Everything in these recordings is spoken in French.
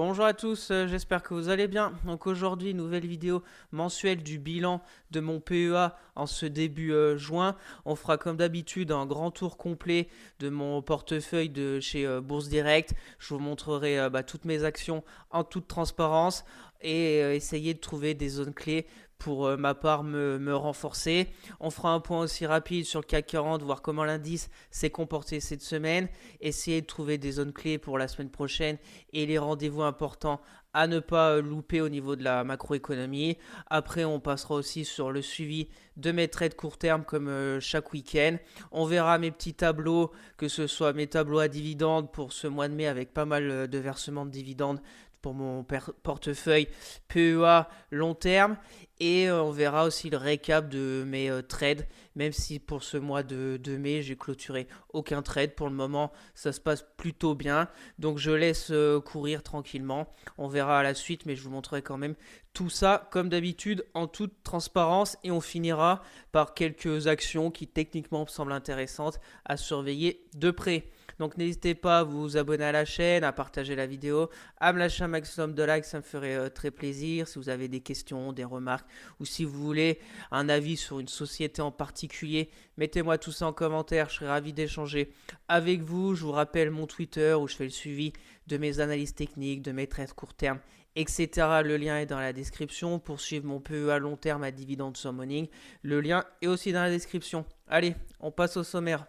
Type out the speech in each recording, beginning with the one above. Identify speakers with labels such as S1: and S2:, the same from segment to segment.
S1: Bonjour à tous, j'espère que vous allez bien. Donc aujourd'hui, nouvelle vidéo mensuelle du bilan de mon PEA en ce début juin. On fera comme d'habitude un grand tour complet de mon portefeuille de chez Bourse Direct. Je vous montrerai toutes mes actions en toute transparence et essayer de trouver des zones clés pour ma part me renforcer. On fera un point aussi rapide sur le CAC 40, voir comment l'indice s'est comporté cette semaine, essayer de trouver des zones clés pour la semaine prochaine et les rendez-vous importants à ne pas louper au niveau de la macroéconomie. Après, on passera aussi sur le suivi de mes trades court terme comme chaque week-end. On verra mes petits tableaux, que ce soit mes tableaux à dividendes pour ce mois de mai avec pas mal de versements de dividendes pour mon portefeuille PEA long terme. Et on verra aussi le récap de mes trades, même si pour ce mois de mai, j'ai clôturé aucun trade. Pour le moment, ça se passe plutôt bien. Donc je laisse courir tranquillement. On verra à la suite, mais je vous montrerai quand même tout ça, comme d'habitude, en toute transparence. Et on finira par quelques actions qui techniquement me semblent intéressantes à surveiller de près. Donc n'hésitez pas à vous abonner à la chaîne, à partager la vidéo, à me lâcher un maximum de likes, ça me ferait très plaisir. Si vous avez des questions, des remarques, ou si vous voulez un avis sur une société en particulier, mettez-moi tout ça en commentaire, je serai ravi d'échanger avec vous. Je vous rappelle mon Twitter où je fais le suivi de mes analyses techniques, de mes trades court terme, etc. Le lien est dans la description. Pour suivre mon PEA long terme à dividende summoning, le lien est aussi dans la description. Allez, on passe au sommaire.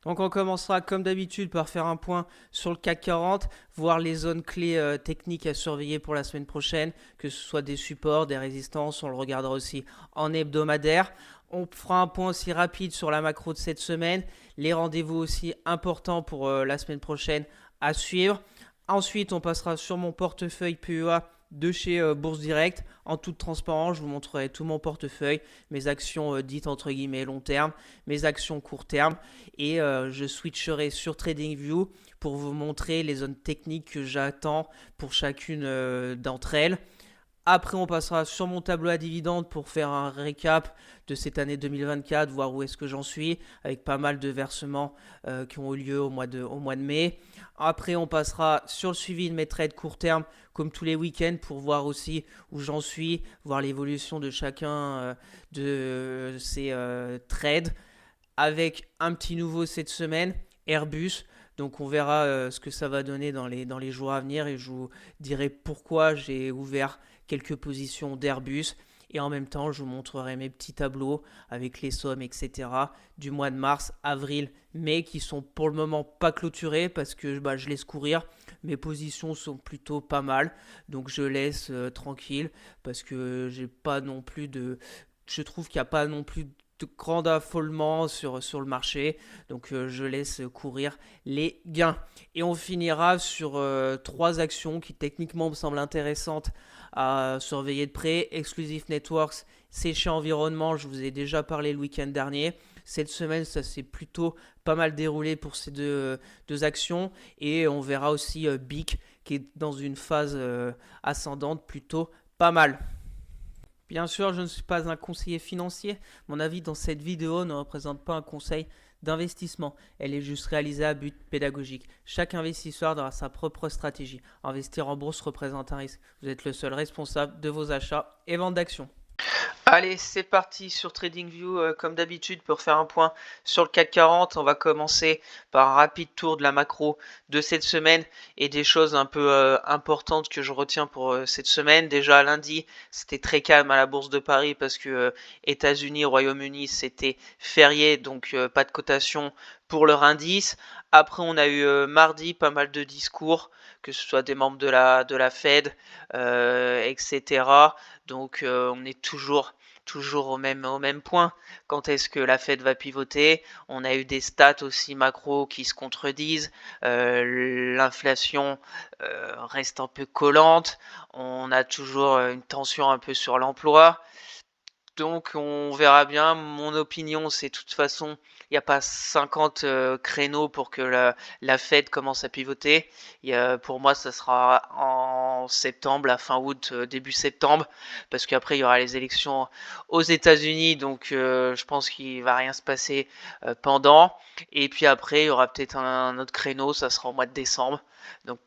S1: Donc on commencera comme d'habitude par faire un point sur le CAC 40, voir les zones clés techniques à surveiller pour la semaine prochaine, que ce soit des supports, des résistances, on le regardera aussi en hebdomadaire. On fera un point aussi rapide sur la macro de cette semaine, les rendez-vous aussi importants pour la semaine prochaine à suivre. Ensuite, on passera sur mon portefeuille PEA de chez Bourse Direct. En toute transparence, je vous montrerai tout mon portefeuille, mes actions dites entre guillemets long terme, mes actions court terme. Et je switcherai sur TradingView pour vous montrer les zones techniques que j'attends pour chacune d'entre elles. Après, on passera sur mon tableau à dividendes pour faire un récap de cette année 2024, voir où est-ce que j'en suis, avec pas mal de versements qui ont eu lieu au mois de mai. Après, on passera sur le suivi de mes trades court terme, comme tous les week-ends, pour voir aussi où j'en suis, voir l'évolution de chacun de ces trades, avec un petit nouveau cette semaine, Airbus. Donc on verra ce que ça va donner dans les jours à venir et je vous dirai pourquoi j'ai ouvert quelques positions d'Airbus. Et en même temps, je vous montrerai mes petits tableaux avec les sommes, etc. du mois de mars, avril, mai qui sont pour le moment pas clôturés parce que je laisse courir. Mes positions sont plutôt pas mal. Donc je laisse tranquille parce que j'ai pas non plus de... Je trouve qu'il n'y a pas non plus de grand affolement sur le marché. Donc je laisse courir les gains. Et on finira sur trois actions qui techniquement me semblent intéressantes à surveiller de près. Exclusive Networks, Séché Environnement, je vous ai déjà parlé le week-end dernier. Cette semaine, ça s'est plutôt pas mal déroulé pour ces deux actions. Et on verra aussi BIC qui est dans une phase ascendante plutôt pas mal. Bien sûr, je ne suis pas un conseiller financier. Mon avis dans cette vidéo ne représente pas un conseil d'investissement. Elle est juste réalisée à but pédagogique. Chaque investisseur aura sa propre stratégie. Investir en bourse représente un risque. Vous êtes le seul responsable de vos achats et ventes d'actions. Allez, c'est parti sur TradingView comme d'habitude pour faire un point sur le CAC 40. On va commencer par un rapide tour de la macro de cette semaine et des choses un peu importantes que je retiens pour cette semaine. Déjà lundi, c'était très calme à la Bourse de Paris parce que États-Unis, Royaume-Uni, c'était férié, donc pas de cotation pour leur indice. Après, on a eu mardi pas mal de discours, que ce soit des membres de la Fed, etc. Donc on est toujours au même point. Quand est-ce que la Fed va pivoter? On a eu des stats aussi macro qui se contredisent. L'inflation reste un peu collante. On a toujours une tension un peu sur l'emploi. Donc on verra bien. Mon opinion, c'est de toute façon, il n'y a pas 50 créneaux pour que la Fed commence à pivoter. Pour moi, ça sera en septembre, la fin août, début septembre, parce qu'après, il y aura les élections aux États-Unis. Donc je pense qu'il va rien se passer pendant. Et puis après, il y aura peut-être un autre créneau, ça sera au mois de décembre. Donc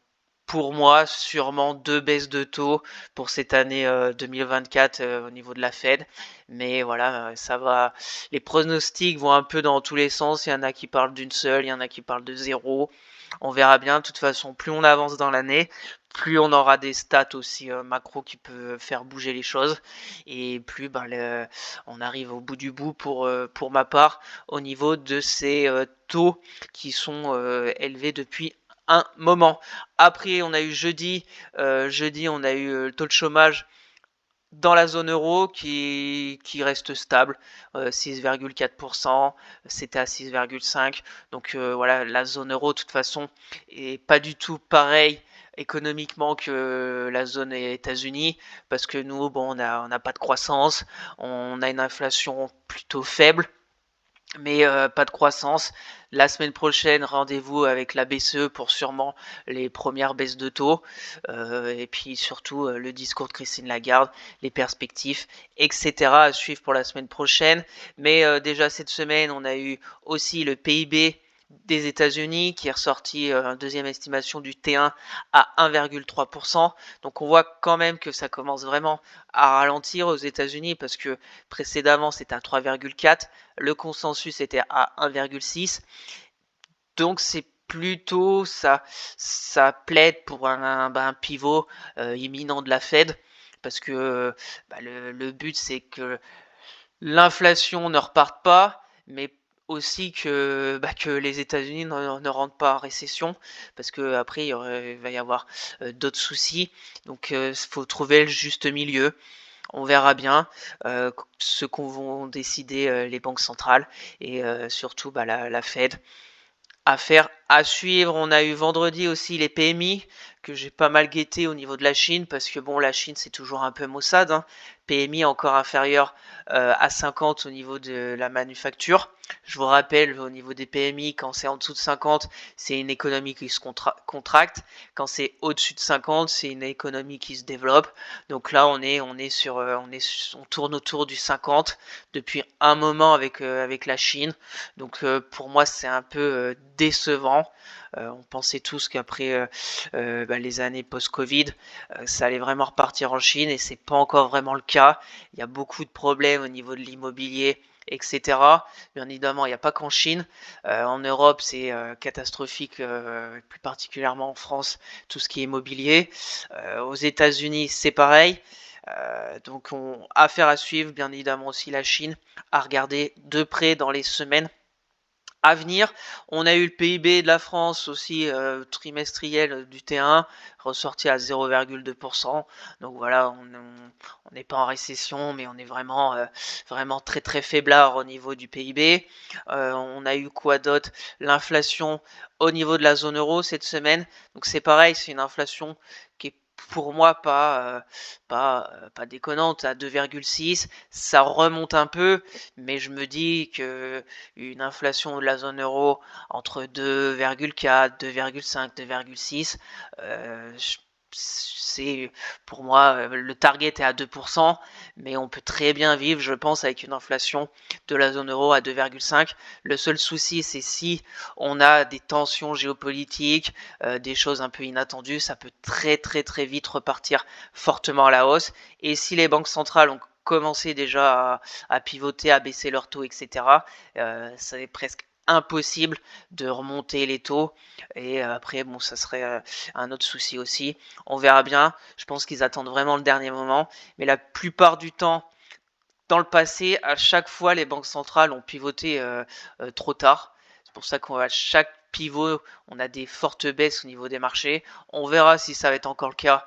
S1: pour moi, sûrement deux baisses de taux pour cette année 2024 au niveau de la Fed. Mais voilà, ça va. Les pronostics vont un peu dans tous les sens. Il y en a qui parlent d'une seule, il y en a qui parlent de zéro. On verra bien. De toute façon, plus on avance dans l'année, plus on aura des stats aussi macro qui peuvent faire bouger les choses. Et plus on arrive au bout du bout pour ma part au niveau de ces taux qui sont élevés depuis un moment. Après, on a eu jeudi, on a eu le taux de chômage dans la zone euro qui reste stable, 6,4%, c'était à 6,5%. Donc voilà, la zone euro, de toute façon, est pas du tout pareil économiquement que la zone États-Unis, parce que nous, bon, on n'a pas de croissance, on a une inflation plutôt faible, mais pas de croissance. La semaine prochaine, rendez-vous avec la BCE pour sûrement les premières baisses de taux. Et puis surtout le discours de Christine Lagarde, les perspectives, etc. à suivre pour la semaine prochaine. Mais déjà cette semaine, on a eu aussi le PIB des États-Unis qui est ressorti une deuxième estimation du T1 à 1,3%. Donc on voit quand même que ça commence vraiment à ralentir aux États-Unis parce que précédemment c'était à 3,4, le consensus était à 1,6. Donc c'est plutôt ça plaide pour un pivot imminent de la Fed parce que le but c'est que l'inflation ne reparte pas, mais aussi que les États-Unis ne rentrent pas en récession, parce que après il va y avoir d'autres soucis. Donc il faut trouver le juste milieu. On verra bien ce qu'ont vont décider les banques centrales et surtout la Fed. Affaire à suivre. On a eu vendredi aussi les PMI que j'ai pas mal guetté au niveau de la Chine parce que bon, la Chine c'est toujours un peu maussade, hein. PMI encore inférieur à 50 au niveau de la manufacture. Je vous rappelle, au niveau des PMI, quand c'est en dessous de 50, c'est une économie qui se contracte. Quand c'est au-dessus de 50, c'est une économie qui se développe. Donc là, on tourne autour du 50 depuis un moment avec la Chine. Donc pour moi, c'est un peu décevant. On pensait tous qu'après les années post-Covid, ça allait vraiment repartir en Chine et c'est pas encore vraiment le cas. Il y a beaucoup de problèmes au niveau de l'immobilier, etc. Bien évidemment, il n'y a pas qu'en Chine. En Europe, c'est catastrophique, plus particulièrement en France, tout ce qui est immobilier. Aux États-Unis, c'est pareil. Donc, affaire à suivre, bien évidemment aussi la Chine, à regarder de près dans les semaines à venir. On a eu le PIB de la France aussi trimestriel du T1 ressorti à 0,2%. Donc voilà, on n'est pas en récession, mais on est vraiment très très faiblard au niveau du PIB. On a eu quoi d'autre? L'inflation au niveau de la zone euro cette semaine. Donc c'est pareil, c'est une inflation qui est pour moi pas déconnante à 2,6. Ça remonte un peu, mais je me dis que une inflation de la zone euro entre 2,4, 2,5, 2,6, c'est pour moi le target est à 2%, mais on peut très bien vivre, je pense, avec une inflation de la zone euro à 2,5. Le seul souci, c'est si on a des tensions géopolitiques, des choses un peu inattendues, ça peut très très très vite repartir fortement à la hausse. Et si les banques centrales ont commencé déjà à pivoter, à baisser leurs taux, etc., c'est presque impossible de remonter les taux. Et après, bon, ça serait un autre souci aussi. On verra bien. Je pense qu'ils attendent vraiment le dernier moment. Mais la plupart du temps, dans le passé, à chaque fois, les banques centrales ont pivoté trop tard. C'est pour ça qu'à chaque pivot, on a des fortes baisses au niveau des marchés. On verra si ça va être encore le cas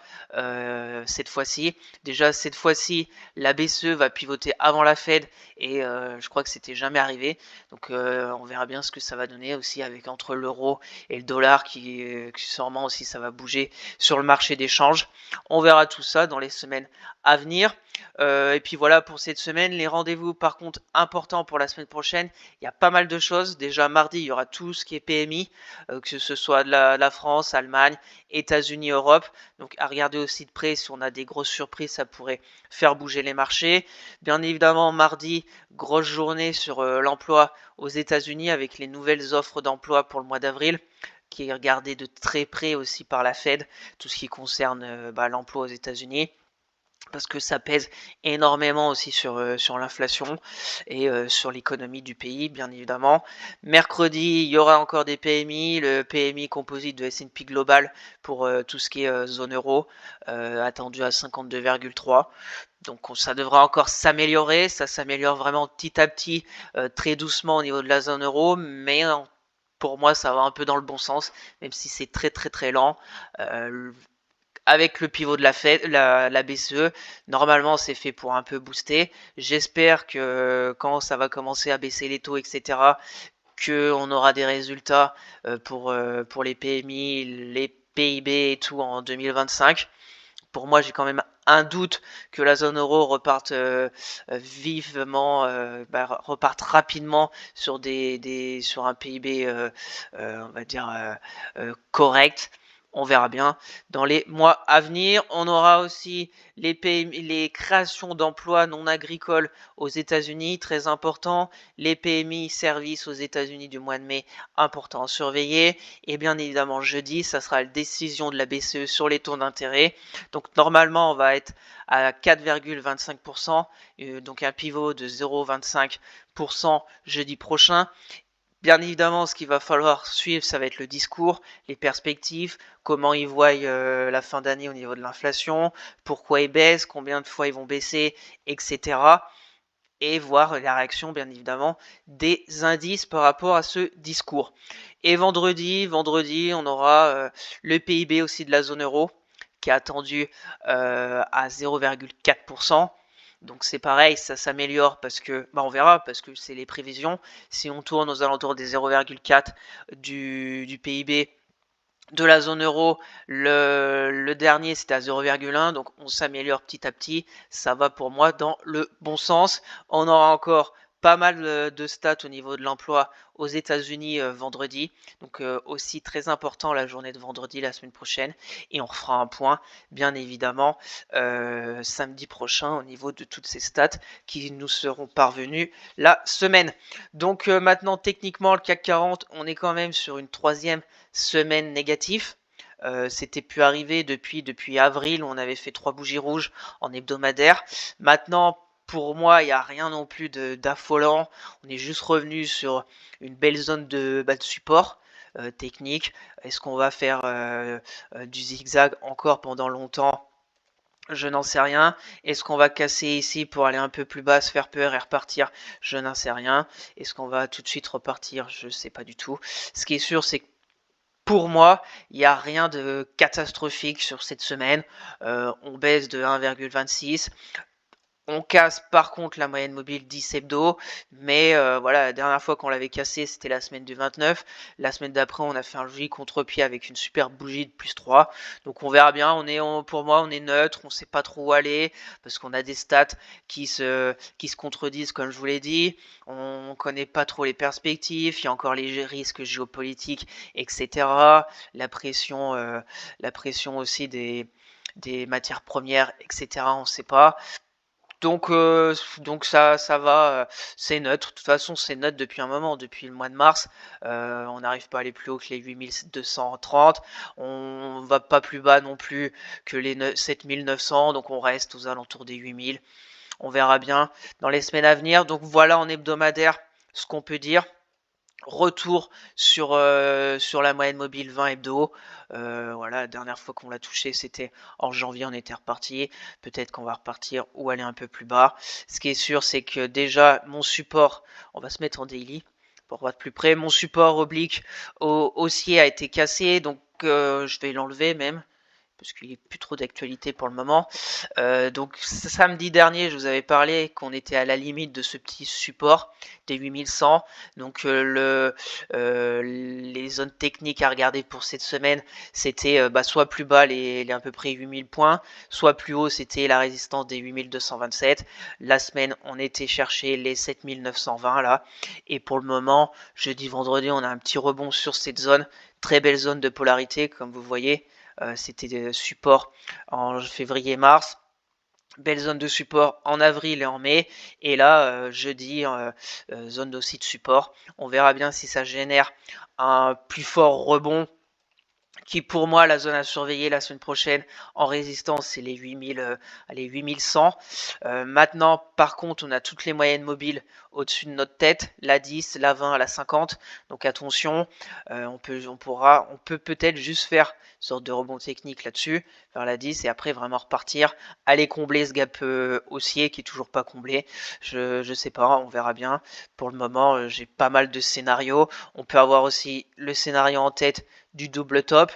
S1: cette fois-ci. Déjà, cette fois-ci, la BCE va pivoter avant la Fed et je crois que c'était jamais arrivé. Donc, on verra bien ce que ça va donner aussi avec entre l'euro et le dollar qui sûrement aussi ça va bouger sur le marché d'échange. On verra tout ça dans les semaines à venir. Et puis voilà pour cette semaine. Les rendez-vous par contre importants pour la semaine prochaine. Il y a pas mal de choses. Déjà mardi, il y aura tout ce qui est PMI, que ce soit de la France, Allemagne, États-Unis, Europe. Donc à regarder aussi de près si on a des grosses surprises, ça pourrait faire bouger les marchés. Bien évidemment, mardi, grosse journée sur l'emploi aux États-Unis avec les nouvelles offres d'emploi pour le mois d'avril. qui est regardé de très près aussi par la Fed, tout ce qui concerne l'emploi aux États-Unis, parce que ça pèse énormément aussi sur l'inflation et sur l'économie du pays, bien évidemment. Mercredi, il y aura encore des PMI, le PMI composite de S&P Global pour tout ce qui est zone euro, attendu à 52,3. Donc ça devra encore s'améliorer, ça s'améliore vraiment petit à petit, très doucement au niveau de la zone euro, mais pour moi ça va un peu dans le bon sens, même si c'est très très très lent. Avec le pivot de la Fed, la BCE, normalement c'est fait pour un peu booster. J'espère que quand ça va commencer à baisser les taux, etc., qu'on aura des résultats pour les PMI, les PIB et tout en 2025. Pour moi, j'ai quand même un doute que la zone euro reparte vivement, reparte rapidement sur sur un PIB, on va dire correct. On verra bien. Dans les mois à venir, on aura aussi les PMI, les créations d'emplois non agricoles aux États-Unis, très important. Les PMI services aux États-Unis du mois de mai, important à surveiller. Et bien évidemment, jeudi, ça sera la décision de la BCE sur les taux d'intérêt. Donc normalement, on va être à 4,25%, donc un pivot de 0,25% jeudi prochain. Bien évidemment, ce qu'il va falloir suivre, ça va être le discours, les perspectives, comment ils voient la fin d'année au niveau de l'inflation, pourquoi ils baissent, combien de fois ils vont baisser, etc. Et voir la réaction, bien évidemment, des indices par rapport à ce discours. Et vendredi, on aura le PIB aussi de la zone euro, qui est attendu à 0,4%. Donc c'est pareil, ça s'améliore parce que, on verra, parce que c'est les prévisions. Si on tourne aux alentours des 0,4 du PIB de la zone euro, le dernier c'était à 0,1, donc on s'améliore petit à petit. Ça va pour moi dans le bon sens. On aura encore pas mal de stats au niveau de l'emploi aux États-Unis vendredi, donc aussi très important la journée de vendredi la semaine prochaine, et on refera un point bien évidemment samedi prochain au niveau de toutes ces stats qui nous seront parvenues la semaine. Donc maintenant techniquement le CAC 40, on est quand même sur une troisième semaine négative. C'était pu arriver depuis avril où on avait fait 3 bougies rouges en hebdomadaire. Maintenant, pour moi, il n'y a rien non plus d'affolant. On est juste revenu sur une belle zone de support technique. Est-ce qu'on va faire du zigzag encore pendant longtemps? Je n'en sais rien. Est-ce qu'on va casser ici pour aller un peu plus bas, se faire peur et repartir? Je n'en sais rien. Est-ce qu'on va tout de suite repartir? Je ne sais pas du tout. Ce qui est sûr, c'est que pour moi, il n'y a rien de catastrophique sur cette semaine. On baisse de 1,26. On casse par contre la moyenne mobile 10 hebdo, mais voilà, la dernière fois qu'on l'avait cassé, c'était la semaine du 29. La semaine d'après, on a fait un joli contre-pied avec une super bougie de plus 3. Donc on verra bien, pour moi, on est neutre, on ne sait pas trop où aller, parce qu'on a des stats qui se contredisent, comme je vous l'ai dit. On ne connaît pas trop les perspectives, il y a encore les risques géopolitiques, etc. La pression aussi des matières premières, etc. On ne sait pas. Donc ça va, c'est neutre. De toute façon, c'est neutre depuis un moment, depuis le mois de mars. On n'arrive pas à aller plus haut que les 8230. On va pas plus bas non plus que les 7900. Donc on reste aux alentours des 8000. On verra bien dans les semaines à venir. Donc voilà en hebdomadaire ce qu'on peut dire. Retour sur la moyenne mobile 20 hebdo. Voilà, la dernière fois qu'on l'a touché, c'était en janvier, on était reparti. Peut-être qu'on va repartir ou aller un peu plus bas. Ce qui est sûr, c'est que déjà, mon support, on va se mettre en daily pour voir de plus près. Mon support oblique haussier a été cassé, donc je vais l'enlever même, parce qu'il n'est plus trop d'actualité pour le moment. Donc samedi dernier, je vous avais parlé qu'on était à la limite de ce petit support des 8100. Donc les zones techniques à regarder pour cette semaine, c'était soit plus bas les à peu près 8000 points, soit plus haut, c'était la résistance des 8227. La semaine, on était chercher les 7920 là. Et pour le moment, jeudi, vendredi, on a un petit rebond sur cette zone. Très belle zone de polarité, comme vous voyez. C'était support en février-mars. Belle zone de support en avril et en mai. Et là, jeudi, zone aussi de support. On verra bien si ça génère un plus fort rebond qui pour moi la zone à surveiller la semaine prochaine en résistance, c'est les 8100. Maintenant, par contre, on a toutes les moyennes mobiles au-dessus de notre tête, la 10, la 20, la 50. Donc attention, on peut peut-être juste faire une sorte de rebond technique là-dessus, vers la 10, et après vraiment repartir, aller combler ce gap haussier qui est toujours pas comblé. Je sais pas, on verra bien. Pour le moment, j'ai pas mal de scénarios. On peut avoir aussi le scénario en tête du double top.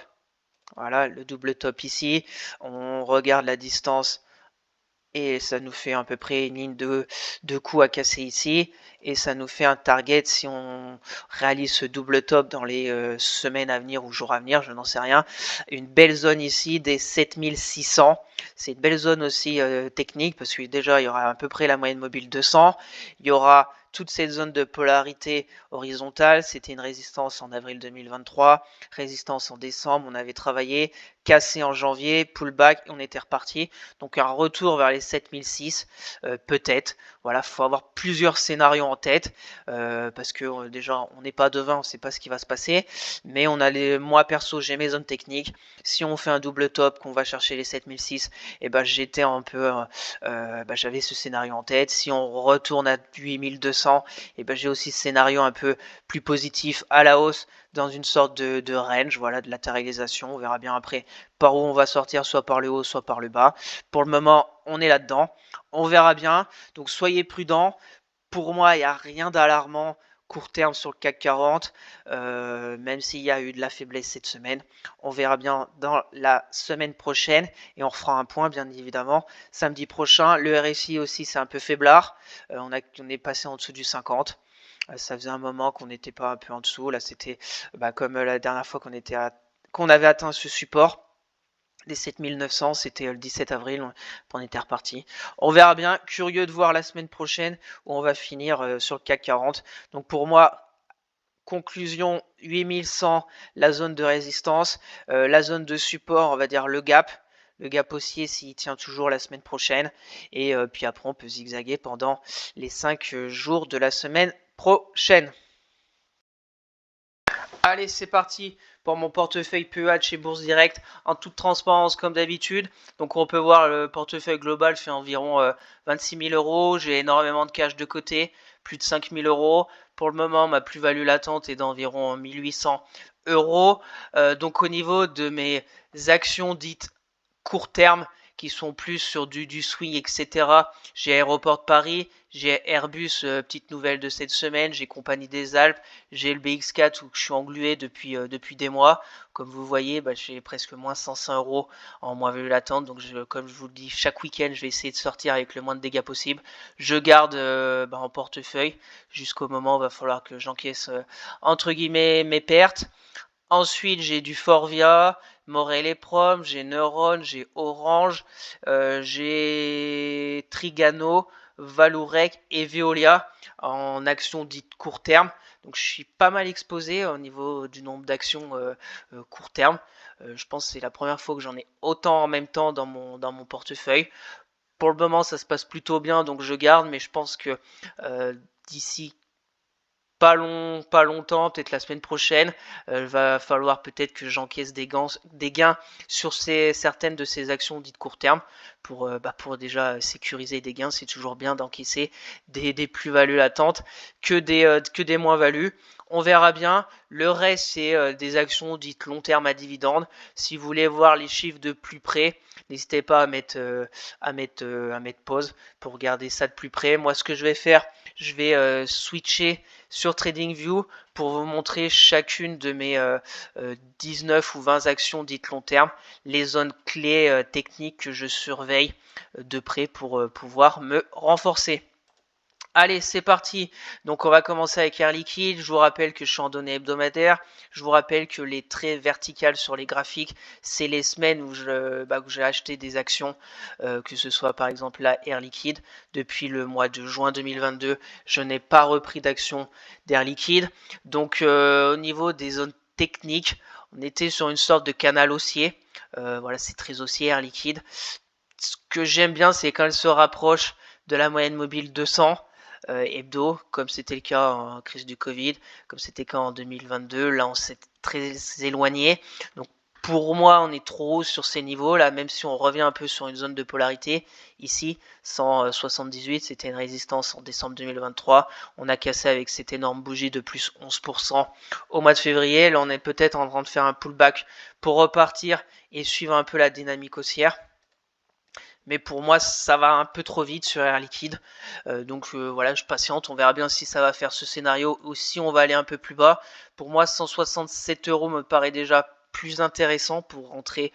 S1: Voilà, le double top ici. On regarde la distance et ça nous fait à peu près une ligne de coups à casser ici. Et ça nous fait un target si on réalise ce double top dans les semaines à venir ou jours à venir, je n'en sais rien. Une belle zone ici des 7600. C'est une belle zone aussi technique parce que déjà il y aura à peu près la moyenne mobile 200. Il y aura toute cette zone de polarité horizontale. C'était une résistance en avril 2023, résistance en décembre, on avait travaillé, cassé en janvier, pullback, et on était reparti. Donc un retour vers les 7006, peut-être. Voilà, faut avoir plusieurs scénarios en tête, parce que déjà on n'est pas devin, on sait pas ce qui va se passer. Mais moi perso, j'ai mes zones techniques. Si on fait un double top, qu'on va chercher les 7006, et ben j'étais un peu, j'avais ce scénario en tête. Si on retourne à 8200, et ben j'ai aussi ce scénario un peu plus positif à la hausse dans une sorte de range, voilà, de latéralisation. On verra bien après par où on va sortir, soit par le haut, soit par le bas. Pour le moment, on est là-dedans. On verra bien. Donc soyez prudents. Pour moi, il n'y a rien d'alarmant court terme sur le CAC 40, même s'il y a eu de la faiblesse cette semaine. On verra bien dans la semaine prochaine et on refera un point bien évidemment samedi prochain. Le RSI aussi c'est un peu faiblard, on est passé en dessous du 50. Ça faisait un moment qu'on n'était pas un peu en dessous. Là c'était comme la dernière fois qu'on avait atteint ce support. Les 7900, c'était le 17 avril, on était reparti. On verra bien, curieux de voir la semaine prochaine où on va finir sur le CAC 40. Donc pour moi, conclusion 8100, la zone de résistance, la zone de support, on va dire le gap haussier s'il tient toujours la semaine prochaine. Et puis après, on peut zigzaguer pendant les 5 jours de la semaine prochaine. Allez, c'est parti pour mon portefeuille PEA de chez Bourse Direct en toute transparence comme d'habitude. Donc on peut voir le portefeuille global fait environ 26 000 euros. J'ai énormément de cash de côté, plus de 5 000 euros. Pour le moment, ma plus-value latente est d'environ 1800 euros. Donc au niveau de mes actions dites court terme, qui sont plus sur du swing, etc. J'ai Aéroport de Paris, j'ai Airbus, petite nouvelle de cette semaine, j'ai Compagnie des Alpes, j'ai le BX4 où je suis englué depuis des mois. Comme vous voyez, j'ai presque moins 105 euros en moins-value latente. Donc comme je vous le dis, chaque week-end, je vais essayer de sortir avec le moins de dégâts possible. Je garde en portefeuille jusqu'au moment où il va falloir que j'encaisse entre guillemets mes pertes. Ensuite, j'ai du Forvia, Morel et Prom, j'ai Neuron, j'ai Orange, j'ai Trigano, Valorec et Veolia en actions dites court terme. Donc je suis pas mal exposé au niveau du nombre d'actions court terme. Je pense que c'est la première fois que j'en ai autant en même temps dans mon portefeuille. Pour le moment, ça se passe plutôt bien, donc je garde, mais je pense que d'ici pas longtemps, peut-être la semaine prochaine, il va falloir peut-être que j'encaisse des gains sur certaines de ces actions dites court terme pour déjà sécuriser des gains. C'est toujours bien d'encaisser des plus-values latentes que des moins-values. On verra bien. Le reste, c'est des actions dites long terme à dividendes. Si vous voulez voir les chiffres de plus près, n'hésitez pas à mettre pause pour regarder ça de plus près. Moi, ce que je vais faire, je vais switcher sur TradingView pour vous montrer chacune de mes 19 ou 20 actions dites long terme, les zones clés techniques que je surveille de près pour pouvoir me renforcer. Allez, c'est parti. Donc on va commencer avec Air Liquide. Je vous rappelle que je suis en données hebdomadaires. Je vous rappelle que les traits verticales sur les graphiques, c'est les semaines où j'ai acheté des actions, que ce soit par exemple la Air Liquide. Depuis le mois de juin 2022, je n'ai pas repris d'actions d'Air Liquide. Donc au niveau des zones techniques, on était sur une sorte de canal haussier. Voilà, c'est très haussier Air Liquide. Ce que j'aime bien, c'est quand elle se rapproche de la moyenne mobile 200. Hebdo, comme c'était le cas en crise du Covid, comme c'était le cas en 2022. Là, on s'est très éloigné. Donc, Pour moi, on est trop haut sur ces niveaux là, même si on revient un peu sur une zone de polarité. Ici, 178, c'était une résistance en décembre 2023. On a cassé avec cette énorme bougie de plus 11% au mois de février. Là, on est peut-être en train de faire un pullback pour repartir et suivre un peu la dynamique haussière. Mais pour moi, ça va un peu trop vite sur Air Liquide. Donc voilà, je patiente. On verra bien si ça va faire ce scénario ou si on va aller un peu plus bas. Pour moi, 167 € me paraît déjà plus intéressant pour rentrer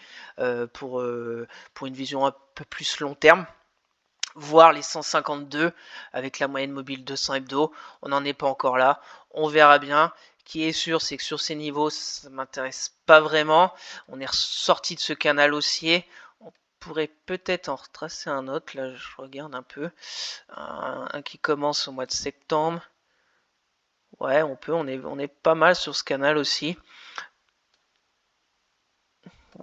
S1: pour une vision un peu plus long terme. Voire les 152 avec la moyenne mobile 200 hebdo. On n'en est pas encore là. On verra bien. Ce qui est sûr, c'est que sur ces niveaux, ça m'intéresse pas vraiment. On est sorti de ce canal haussier. On pourrait peut-être en retracer un autre. Là, je regarde un peu. Un qui commence au mois de septembre. Ouais, on peut. On est pas mal sur ce canal aussi.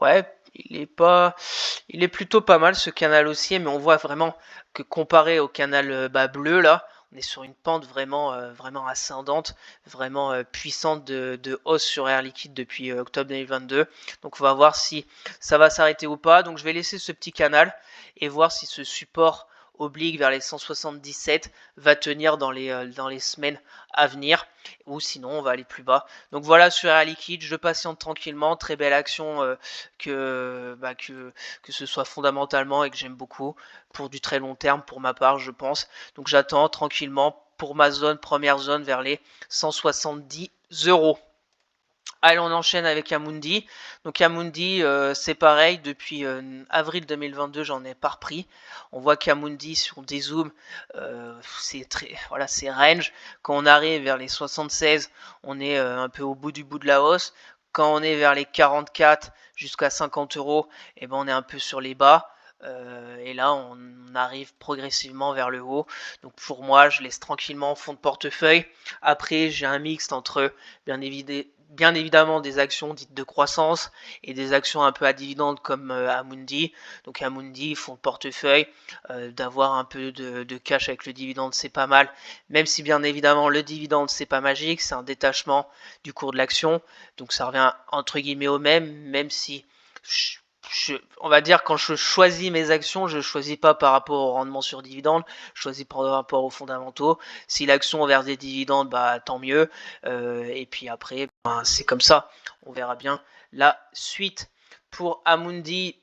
S1: Ouais, il est plutôt pas mal ce canal haussier, mais on voit vraiment que comparé au canal bleu là, on est sur une pente vraiment ascendante, vraiment puissante de hausse sur Air Liquide depuis octobre 2022. Donc on va voir si ça va s'arrêter ou pas. Donc je vais laisser ce petit canal et voir si ce support oblique vers les 177 va tenir dans les semaines à venir, ou sinon on va aller plus bas. Donc voilà, sur Air Liquide, je patiente tranquillement. Très belle action que ce soit fondamentalement et que j'aime beaucoup pour du très long terme pour ma part, je pense. Donc j'attends tranquillement pour ma zone, première zone vers les 170 €. Allez, on enchaîne avec Amundi. Donc Amundi, c'est pareil, depuis avril 2022, j'en ai pas repris. On voit qu'Amundi, si on dézoome, c'est très, voilà, c'est range. Quand on arrive vers les 76, on est un peu au bout de la hausse. Quand on est vers les 44 jusqu'à 50 €, et ben on est un peu sur les bas. Et là, on arrive progressivement vers le haut. Donc pour moi, je laisse tranquillement en fond de portefeuille. Après, j'ai un mixte entre bien évidemment des actions dites de croissance et des actions un peu à dividendes comme Amundi. Donc Amundi, fonds de portefeuille, d'avoir un peu de cash avec le dividende, c'est pas mal. Même si bien évidemment le dividende, c'est pas magique, c'est un détachement du cours de l'action. Donc ça revient entre guillemets au même si on va dire quand je choisis mes actions, je choisis pas par rapport au rendement sur dividende, je choisis par rapport aux fondamentaux. Si l'action verse des dividendes, bah tant mieux. Et puis après, ben, c'est comme ça. On verra bien la suite. Pour Amundi,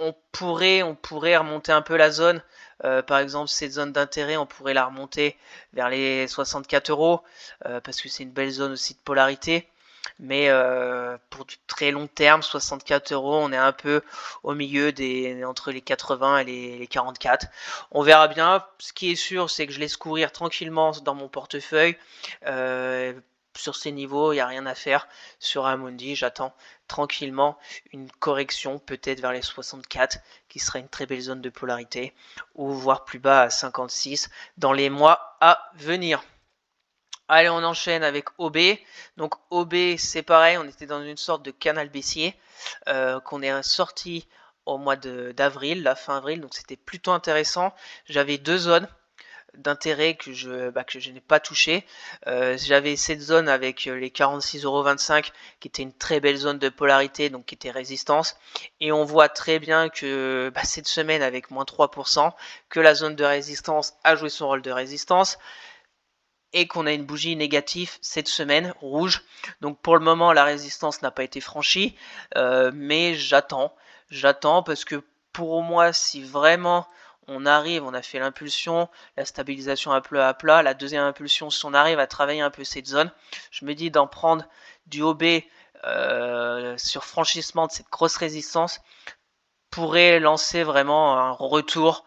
S1: on pourrait remonter un peu la zone. Par exemple, cette zone d'intérêt, on pourrait la remonter vers les 64 € parce que c'est une belle zone aussi de polarité. Mais pour du très long terme, 64 €, on est un peu au milieu entre les 80 et les 44. On verra bien. Ce qui est sûr, c'est que je laisse courir tranquillement dans mon portefeuille. Sur ces niveaux, il n'y a rien à faire. Sur Amundi, j'attends tranquillement une correction, peut-être vers les 64, qui serait une très belle zone de polarité, ou voire plus bas à 56 dans les mois à venir. Allez, on enchaîne avec OB. Donc OB, c'est pareil, on était dans une sorte de canal baissier qu'on est sorti au mois d'avril, la fin avril, donc c'était plutôt intéressant. J'avais deux zones d'intérêt que je n'ai pas touché. J'avais cette zone avec les 46,25 € qui était une très belle zone de polarité, donc qui était résistance. Et on voit très bien que cette semaine avec moins 3%, que la zone de résistance a joué son rôle de résistance et qu'on a une bougie négative cette semaine, rouge. Donc pour le moment, la résistance n'a pas été franchie, mais j'attends parce que pour moi, si vraiment on a fait l'impulsion, la stabilisation à plat, la deuxième impulsion, si on arrive à travailler un peu cette zone, je me dis d'en prendre du OB sur franchissement de cette grosse résistance, pourrait lancer vraiment un retour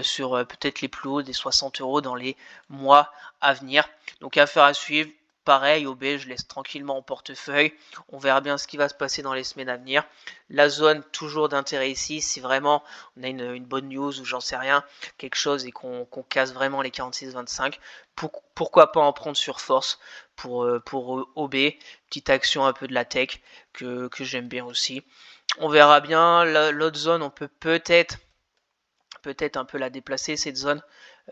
S1: sur peut-être les plus hauts des 60 € dans les mois à venir. Donc affaire à suivre. Pareil, OB, je laisse tranquillement en portefeuille. On verra bien ce qui va se passer dans les semaines à venir. La zone toujours d'intérêt ici, si vraiment on a une bonne news ou j'en sais rien, quelque chose et qu'on casse vraiment les 46,25, pourquoi pas en prendre sur force pour OB, petite action un peu de la tech que j'aime bien aussi. On verra bien. L'autre zone, on peut peut-être peut-être un peu la déplacer cette zone,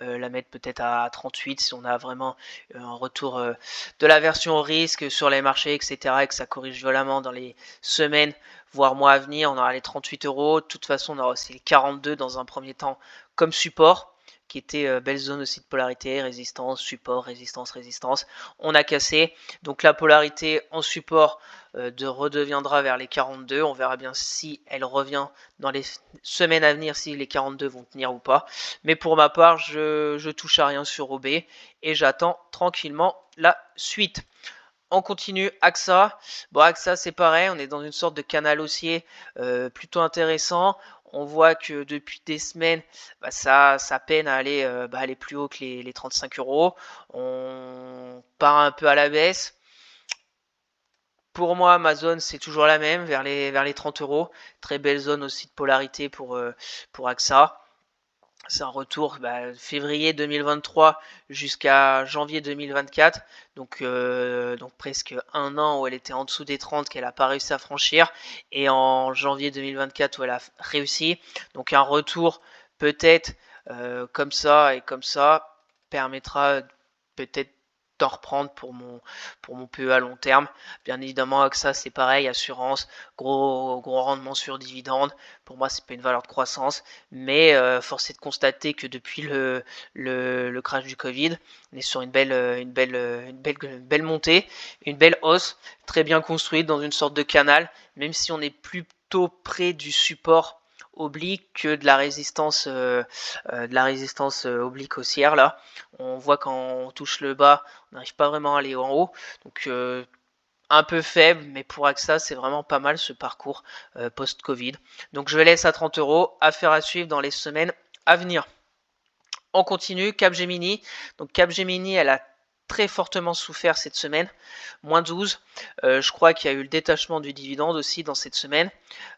S1: la mettre peut-être à 38 si on a vraiment un retour de la version risque sur les marchés, etc. et que ça corrige violemment dans les semaines, voire mois à venir. On aura les 38 euros. De toute façon, on aura aussi les 42 dans un premier temps comme support, qui était belle zone aussi de polarité, résistance, support, résistance, résistance. On a cassé, donc la polarité en support redeviendra vers les 42. On verra bien si elle revient dans les semaines à venir, si les 42 vont tenir ou pas. Mais pour ma part, je touche à rien sur OB et j'attends tranquillement la suite. On continue, AXA. Bon, AXA, c'est pareil, on est dans une sorte de canal haussier plutôt intéressant. On voit que depuis des semaines, ça peine à aller plus haut que les 35 euros. On part un peu à la baisse. Pour moi, ma zone, c'est toujours la même, vers les 30 euros. Très belle zone aussi de polarité pour AXA. C'est un retour février 2023 jusqu'à janvier 2024, donc presque un an où elle était en dessous des 30 qu'elle n'a pas réussi à franchir, et en janvier 2024 où elle a réussi. Donc un retour peut-être comme ça et comme ça permettra peut-être d'en reprendre pour mon PE à long terme. Bien évidemment, AXA c'est pareil, assurance, gros rendement sur dividende. Pour moi, c'est pas une valeur de croissance, mais force est de constater que depuis le crash du Covid, on est sur une belle montée, une belle hausse, très bien construite dans une sorte de canal, même si on est plutôt près du support oblique que de la résistance oblique haussière. Là, on voit quand on touche le bas, on n'arrive pas vraiment à aller en haut, donc un peu faible, mais pour AXA, c'est vraiment pas mal ce parcours post-Covid. Donc je laisse à 30 euros, affaire à suivre dans les semaines à venir. On continue, Capgemini. Donc Capgemini, elle a très fortement souffert cette semaine, moins 12. Je crois qu'il y a eu le détachement du dividende aussi dans cette semaine,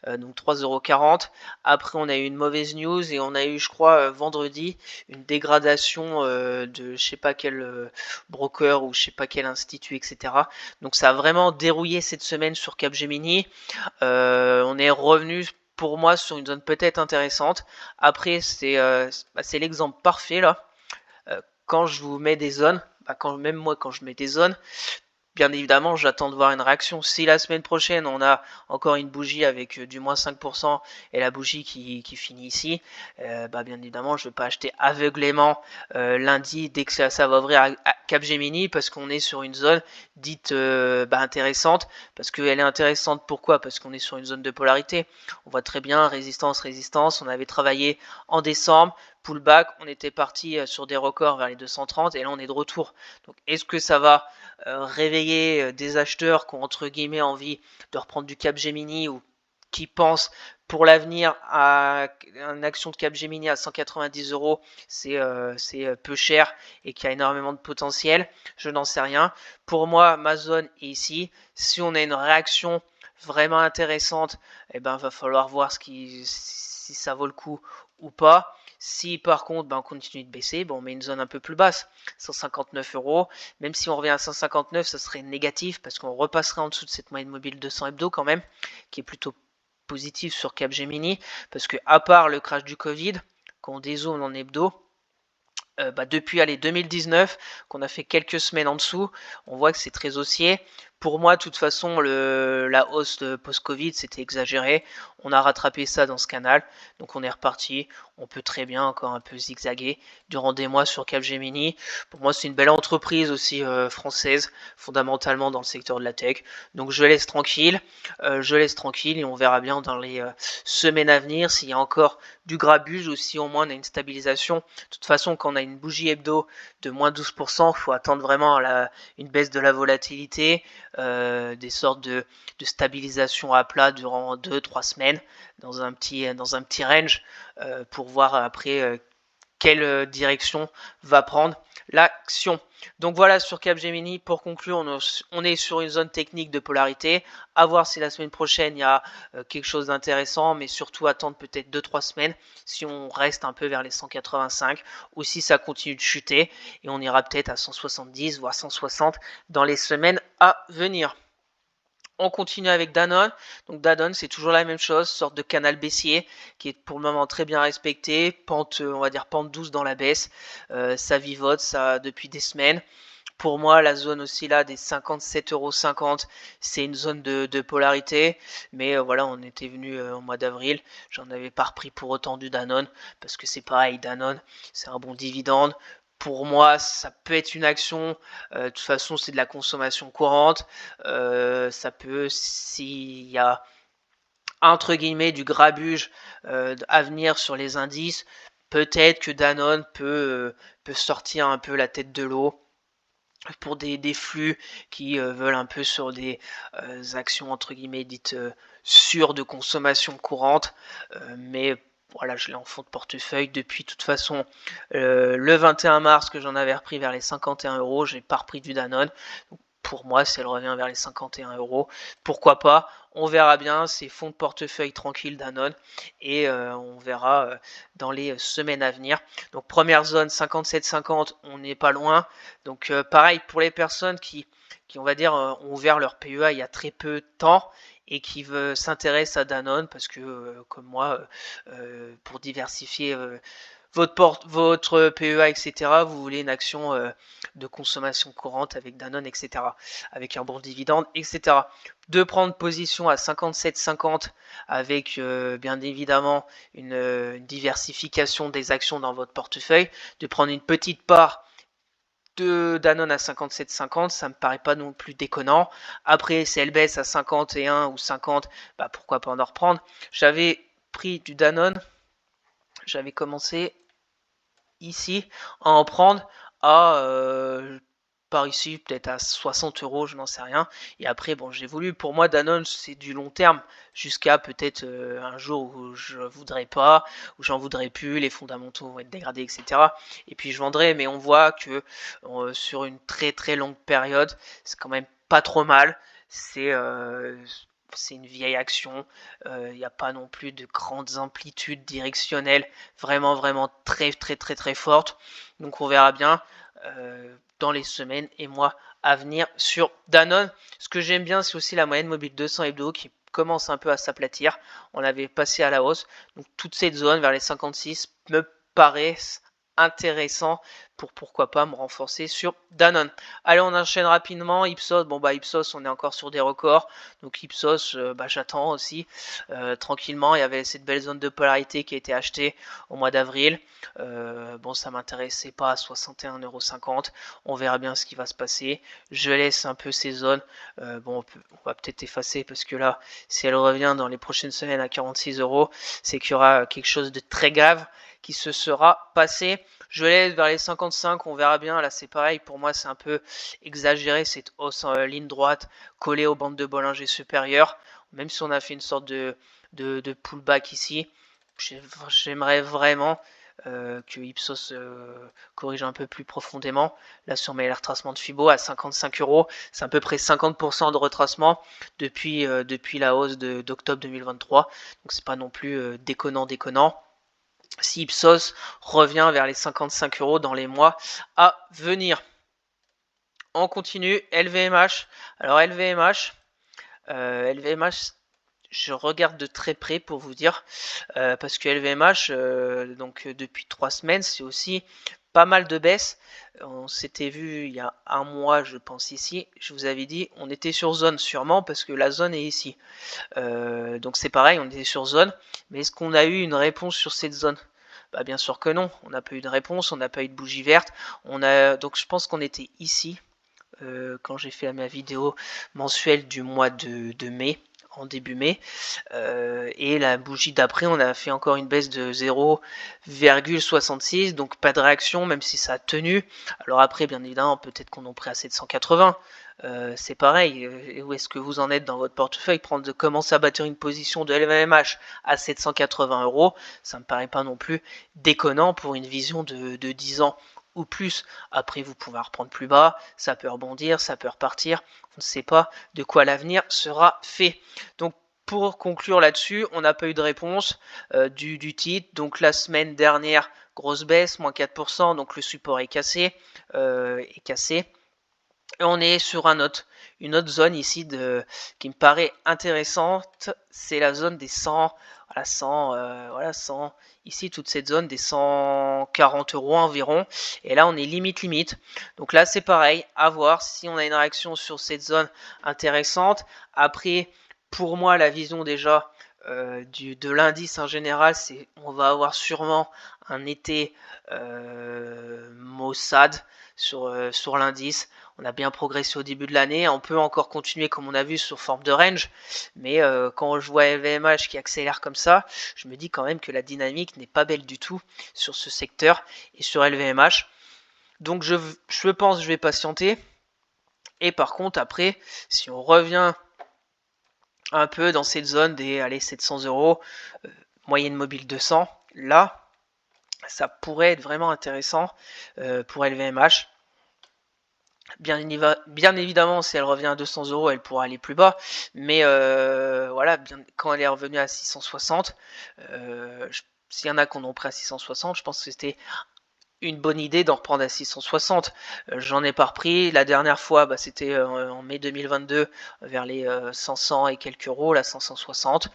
S1: donc 3,40 €. Après, on a eu une mauvaise news et on a eu, je crois, vendredi, une dégradation de je sais pas quel broker ou je sais pas quel institut, etc. Donc ça a vraiment dérouillé cette semaine sur Capgemini. On est revenu pour moi sur une zone peut-être intéressante. Après, c'est l'exemple parfait là. Quand je vous mets des zones, même moi quand je mets des zones, bien évidemment, j'attends de voir une réaction. Si la semaine prochaine, on a encore une bougie avec du moins 5% et la bougie qui finit ici, bien évidemment, je ne vais pas acheter aveuglément lundi dès que ça va ouvrir à Capgemini parce qu'on est sur une zone dite intéressante. Parce qu'elle est intéressante, pourquoi? Parce qu'on est sur une zone de polarité. On voit très bien résistance, résistance. On avait travaillé en décembre. Pullback, on était parti sur des records vers les 230 et là on est de retour. Donc est-ce que ça va réveiller des acheteurs qui ont entre guillemets envie de reprendre du Capgemini ou qui pensent pour l'avenir à une action de Capgemini à 190 €, c'est peu cher et qu'il y a énormément de potentiel? Je n'en sais rien. Pour moi, ma zone est ici. Si on a une réaction vraiment intéressante, va falloir voir si ça vaut le coup ou pas. Si par contre on continue de baisser, on met une zone un peu plus basse, 159 €. Même si on revient à 159, ça serait négatif parce qu'on repasserait en dessous de cette moyenne mobile 200 hebdo quand même, qui est plutôt positive sur Capgemini, parce que à part le crash du Covid, quand on dézoome en hebdo, depuis 2019, qu'on a fait quelques semaines en dessous, on voit que c'est très haussier. Pour moi, de toute façon, la hausse post-Covid, c'était exagéré. On a rattrapé ça dans ce canal, donc on est reparti. On peut très bien encore un peu zigzaguer durant des mois sur Capgemini. Pour moi, c'est une belle entreprise aussi française, fondamentalement dans le secteur de la tech. Donc je laisse tranquille, et on verra bien dans les semaines à venir s'il y a encore du grabuge ou si au moins on a une stabilisation. De toute façon, quand on a une bougie hebdo de moins 12%, il faut attendre vraiment une baisse de la volatilité, des sortes de stabilisation à plat durant 2-3 semaines dans un petit range pour voir après quelle direction va prendre l'action. Donc voilà sur Capgemini, pour conclure, on est sur une zone technique de polarité. À voir si la semaine prochaine il y a quelque chose d'intéressant, mais surtout attendre peut-être 2-3 semaines si on reste un peu vers les 185 ou si ça continue de chuter et on ira peut-être à 170 voire 160 dans les semaines à venir. On continue avec Danone. Donc Danone, c'est toujours la même chose, sorte de canal baissier qui est pour le moment très bien respecté. Pente, on va dire pente douce dans la baisse. Ça vivote, ça depuis des semaines. Pour moi, la zone aussi là des 57,50 €, c'est une zone de polarité. Mais voilà, on était venu au mois d'avril. J'en avais pas repris pour autant du Danone parce que c'est pareil, Danone, c'est un bon dividende. Pour moi, ça peut être une action. De toute façon, c'est de la consommation courante. Ça peut, s'il y a entre guillemets du grabuge à venir sur les indices, peut-être que Danone peut sortir un peu la tête de l'eau pour des flux qui veulent un peu sur des actions entre guillemets dites sûres de consommation courante. Mais voilà, je l'ai en fond de portefeuille depuis de toute façon le 21 mars que j'en avais repris vers les 51 €, j'ai pas repris du Danone. Donc, pour moi, si elle revient vers les 51 €, pourquoi pas. On verra bien, c'est fonds de portefeuille tranquille Danone et on verra dans les semaines à venir. Donc première zone 57,50, on n'est pas loin. Donc pareil pour les personnes qui on va dire ont ouvert leur PEA il y a très peu de temps et qui s'intéressent à Danone parce que comme moi pour diversifier votre PEA, etc. Vous voulez une action de consommation courante avec Danone, etc. Avec un bon dividende, etc. De prendre position à 57,50 avec bien évidemment une diversification des actions dans votre portefeuille. De prendre une petite part de Danone à 57,50, ça me paraît pas non plus déconnant. Après, si elle baisse à 51 ou 50, bah pourquoi pas en reprendre. J'avais pris du Danone, j'avais commencé ici à en prendre à par ici peut-être à 60 €, je n'en sais rien. Et après bon, j'ai voulu, pour moi Danone c'est du long terme jusqu'à peut-être un jour où je voudrais pas, où j'en voudrais plus, les fondamentaux vont être dégradés, etc. Et puis je vendrai, mais on voit que sur une très très longue période c'est quand même pas trop mal. C'est une vieille action, il n'y a pas non plus de grandes amplitudes directionnelles vraiment vraiment très très très très fortes. Donc on verra bien dans les semaines et mois à venir sur Danone. Ce que j'aime bien, c'est aussi la moyenne mobile 200 hebdo qui commence un peu à s'aplatir. On l'avait passé à la hausse. Donc toute cette zone vers les 56 me paraissent intéressant pour pourquoi pas me renforcer sur Danone. Allez, on enchaîne rapidement. Ipsos, bon bah Ipsos, on est encore sur des records. Donc Ipsos, j'attends aussi tranquillement. Il y avait cette belle zone de polarité qui a été achetée au mois d'avril. Bon, ça m'intéressait pas à 61,50 €. On verra bien ce qui va se passer. Je laisse un peu ces zones. Bon, on va peut-être effacer parce que là, si elle revient dans les prochaines semaines à 46 €, c'est qu'il y aura quelque chose de très grave qui se sera passé. Je laisse vers les 55, on verra bien. Là, c'est pareil. Pour moi, c'est un peu exagéré cette hausse en ligne droite collée aux bandes de Bollinger supérieures. Même si on a fait une sorte de pullback ici, j'aimerais vraiment que Ipsos corrige un peu plus profondément. Là, sur mes retracements de Fibo à 55 €, c'est à peu près 50% de retracement depuis la hausse d'octobre 2023. Donc, c'est pas non plus déconnant. Si Ipsos revient vers les 55 € dans les mois à venir. On continue, LVMH. Alors LVMH, je regarde de très près pour vous dire, parce que LVMH, donc depuis 3 semaines, c'est aussi pas mal de baisse. On s'était vu il y a un mois, je pense ici. Je vous avais dit, on était sur zone sûrement parce que la zone est ici. Donc c'est pareil, on était sur zone. Mais est-ce qu'on a eu une réponse sur cette zone? Bah bien sûr que non. On n'a pas eu de réponse, on n'a pas eu de bougie verte. Donc je pense qu'on était ici quand j'ai fait ma vidéo mensuelle du mois de mai, en début mai, et la bougie d'après on a fait encore une baisse de 0,66, donc pas de réaction même si ça a tenu. Alors après bien évidemment peut-être qu'on en pris à 780, c'est pareil. Où est-ce que vous en êtes dans votre portefeuille? Commencer à bâtir une position de LVMH à 780 €, ça me paraît pas non plus déconnant pour une vision de 10 ans ou plus. Après, vous pouvez reprendre plus bas, ça peut rebondir, ça peut repartir. On ne sait pas de quoi l'avenir sera fait. Donc, pour conclure là-dessus, on n'a pas eu de réponse du titre. Donc, la semaine dernière, grosse baisse, moins 4%. Donc, le support est cassé. Et on est sur une autre zone ici qui me paraît intéressante, c'est la zone des 100, voilà 100, ici toute cette zone des 140 € environ, et là on est limite, donc là c'est pareil, à voir si on a une réaction sur cette zone intéressante. Après, pour moi la vision déjà de l'indice en général, c'est on va avoir sûrement un été maussade sur l'indice. On a bien progressé au début de l'année, on peut encore continuer comme on a vu sur forme de range, mais quand je vois LVMH qui accélère comme ça, je me dis quand même que la dynamique n'est pas belle du tout sur ce secteur et sur LVMH. Donc je pense que je vais patienter. Et par contre après, si on revient un peu dans cette zone des 700 €, moyenne mobile 200, là ça pourrait être vraiment intéressant pour LVMH. Bien évidemment, si elle revient à 200 €, elle pourra aller plus bas. Mais voilà, quand elle est revenue à 660, s'il y en a qu'on en pris à 660, je pense que c'était une bonne idée d'en reprendre à 660. J'en ai pas repris. La dernière fois, c'était en mai 2022, vers les 500 et quelques euros, là 560.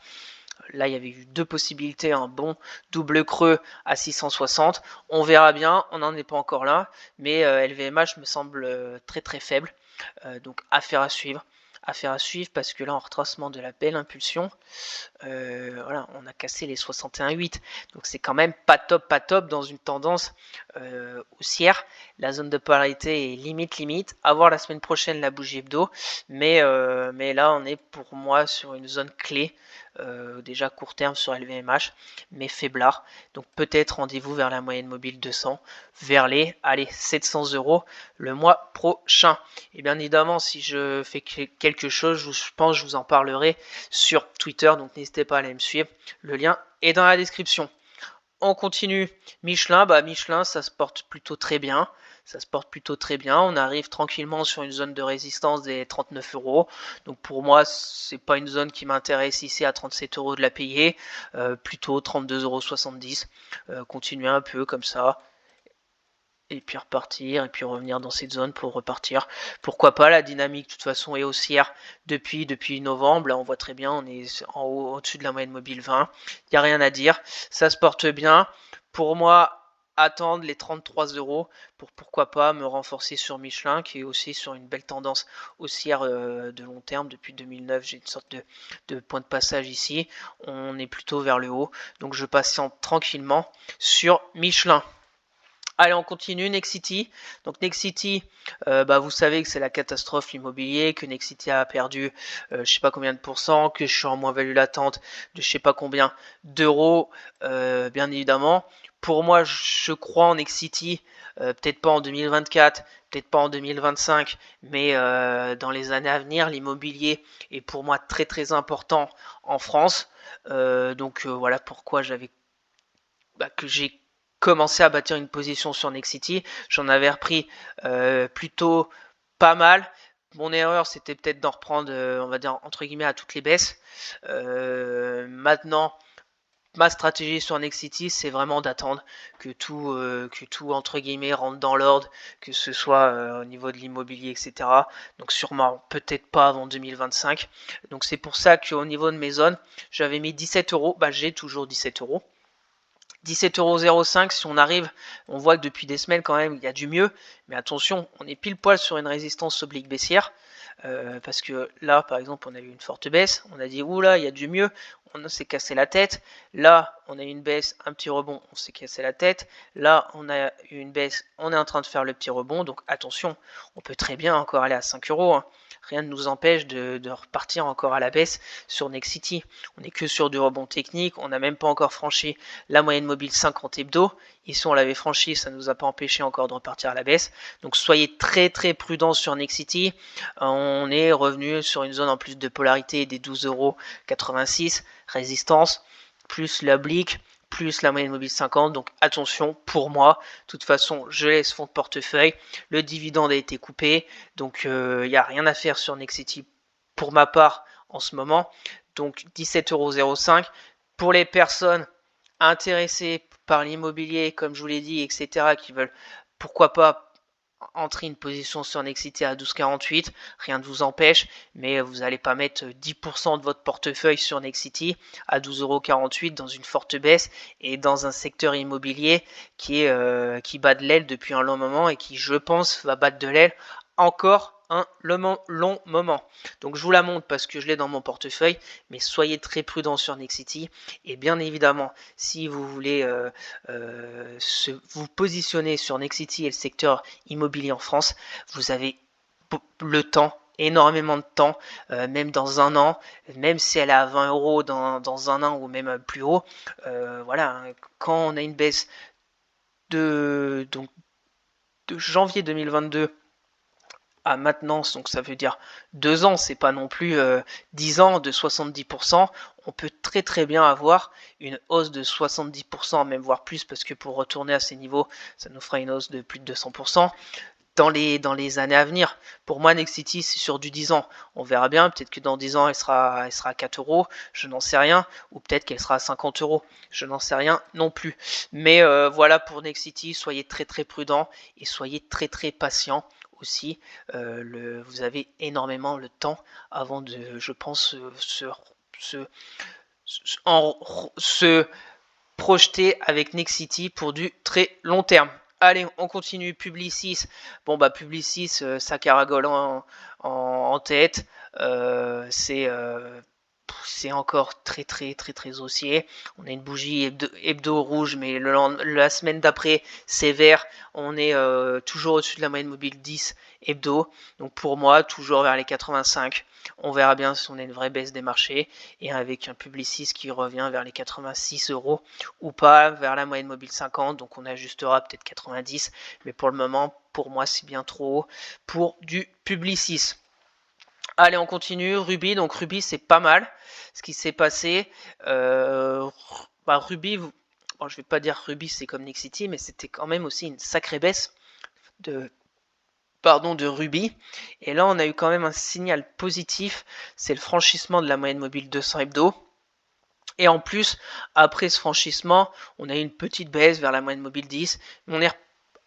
S1: Là, il y avait eu deux possibilités, un bon double creux à 660. On verra bien, on n'en est pas encore là, mais LVMH me semble très faible. Donc affaire à suivre. Affaire à suivre parce que là, en retracement de la belle impulsion, voilà, on a cassé les 61,8. Donc c'est quand même pas top dans une tendance haussière. La zone de polarité est limite. À voir la semaine prochaine la bougie hebdo. Mais là, on est pour moi sur une zone clé. Déjà court terme sur LVMH, mais faiblard. Donc peut-être rendez-vous vers la moyenne mobile 200, vers les 700 € le mois prochain. Et bien évidemment, si je fais quelque chose, je pense que je vous en parlerai sur Twitter, donc n'hésitez pas à aller me suivre. Le lien est dans la description. On continue. Michelin, Michelin, ça se porte plutôt très bien. On arrive tranquillement sur une zone de résistance des 39 €. Donc pour moi, c'est pas une zone qui m'intéresse ici à 37 € de la payer. Plutôt 32,70 €. Continuer un peu comme ça. Et puis repartir, et puis revenir dans cette zone pour repartir. Pourquoi pas, la dynamique de toute façon est haussière depuis novembre. Là on voit très bien, on est en haut, au-dessus de la moyenne mobile 20. Il n'y a rien à dire, ça se porte bien. Pour moi, attendre les 33 € pour pourquoi pas me renforcer sur Michelin, qui est aussi sur une belle tendance haussière de long terme. Depuis 2009, j'ai une sorte de point de passage ici. On est plutôt vers le haut, donc je patiente tranquillement sur Michelin. Allez, on continue. Nexity. Donc Nexity, vous savez que c'est la catastrophe l'immobilier, que Nexity a perdu je sais pas combien de pourcents, que je suis en moins-value latente de je sais pas combien d'euros, bien évidemment. Pour moi, je crois en Nexity, peut-être pas en 2024, peut-être pas en 2025, mais dans les années à venir, l'immobilier est pour moi très important en France. Donc voilà pourquoi que j'ai commencé à bâtir une position sur Nexity. J'en avais repris plutôt pas mal. Mon erreur, c'était peut-être d'en reprendre, on va dire, entre guillemets, à toutes les baisses. Maintenant, ma stratégie sur Nexity, c'est vraiment d'attendre que tout, entre guillemets, rentre dans l'ordre, que ce soit au niveau de l'immobilier, etc. Donc sûrement, peut-être pas avant 2025. Donc c'est pour ça qu'au niveau de mes zones, j'avais mis 17 €. J'ai toujours 17 €. 17,05 €, si on arrive, on voit que depuis des semaines quand même il y a du mieux, mais attention, on est pile poil sur une résistance oblique baissière, parce que là par exemple on a eu une forte baisse, on a dit oula il y a du mieux, on s'est cassé la tête, là on a eu une baisse, un petit rebond, on s'est cassé la tête, là on a eu une baisse, on est en train de faire le petit rebond, donc attention, on peut très bien encore aller à 5 €, hein. Rien ne nous empêche de repartir encore à la baisse sur Nexity. On n'est que sur du rebond technique, on n'a même pas encore franchi la moyenne mobile 50 hebdo. Ici on l'avait franchi, ça ne nous a pas empêché encore de repartir à la baisse. Donc soyez très prudents sur Nexity. On est revenu sur une zone en plus de polarité des 12,86 €, résistance, plus l'oblique, plus la moyenne mobile 50. Donc attention, pour moi, de toute façon, je laisse fond de portefeuille. Le dividende a été coupé, donc il n'y a rien à faire sur Nexity pour ma part en ce moment. Donc 17,05 €. Pour les personnes intéressés par l'immobilier, comme je vous l'ai dit, etc., qui veulent pourquoi pas entrer une position sur Nexity à 12,48, rien ne vous empêche, mais vous n'allez pas mettre 10% de votre portefeuille sur Nexity à 12,48 € dans une forte baisse et dans un secteur immobilier qui bat de l'aile depuis un long moment et qui, je pense, va battre de l'aile encore un long moment. Donc je vous la montre parce que je l'ai dans mon portefeuille, mais soyez très prudents sur Nexity. Et bien évidemment, si vous voulez vous positionner sur Nexity et le secteur immobilier en France, vous avez le temps, énormément de temps, même dans un an, même si elle est à 20 € dans un an ou même plus haut. Voilà, quand on a une baisse de janvier 2022 à maintenant, donc ça veut dire 2 ans, c'est pas non plus 10 ans de 70%, on peut très bien avoir une hausse de 70%, même voire plus, parce que pour retourner à ces niveaux, ça nous fera une hausse de plus de 200%. Dans les années à venir. Pour moi, Nexity, c'est sur du 10 ans. On verra bien, peut-être que dans 10 ans, elle sera à 4 €, je n'en sais rien, ou peut-être qu'elle sera à 50 €, je n'en sais rien non plus. Mais voilà pour Nexity, soyez très prudents et soyez très patient aussi. Vous avez énormément le temps avant de, je pense, se projeter avec Nexity pour du très long terme. Allez, on continue. Publicis. Bon, bah, Publicis, ça caragole en tête. C'est encore très haussier. On a une bougie hebdo rouge, mais la semaine d'après, c'est vert. On est toujours au-dessus de la moyenne mobile 10 hebdo. Donc pour moi, toujours vers les 85. On verra bien si on a une vraie baisse des marchés. Et avec un Publicis qui revient vers les 86 € ou pas, vers la moyenne mobile 50. Donc on ajustera peut-être 90. Mais pour le moment, pour moi, c'est bien trop haut pour du Publicis. Allez, on continue. Ruby, donc Ruby, c'est pas mal ce qui s'est passé. Ruby, bon, je vais pas dire Ruby, c'est comme Nexity, mais c'était quand même aussi une sacrée baisse de Ruby. Et là, on a eu quand même un signal positif, c'est le franchissement de la moyenne mobile 200 hebdo. Et en plus, après ce franchissement, on a eu une petite baisse vers la moyenne mobile 10. On est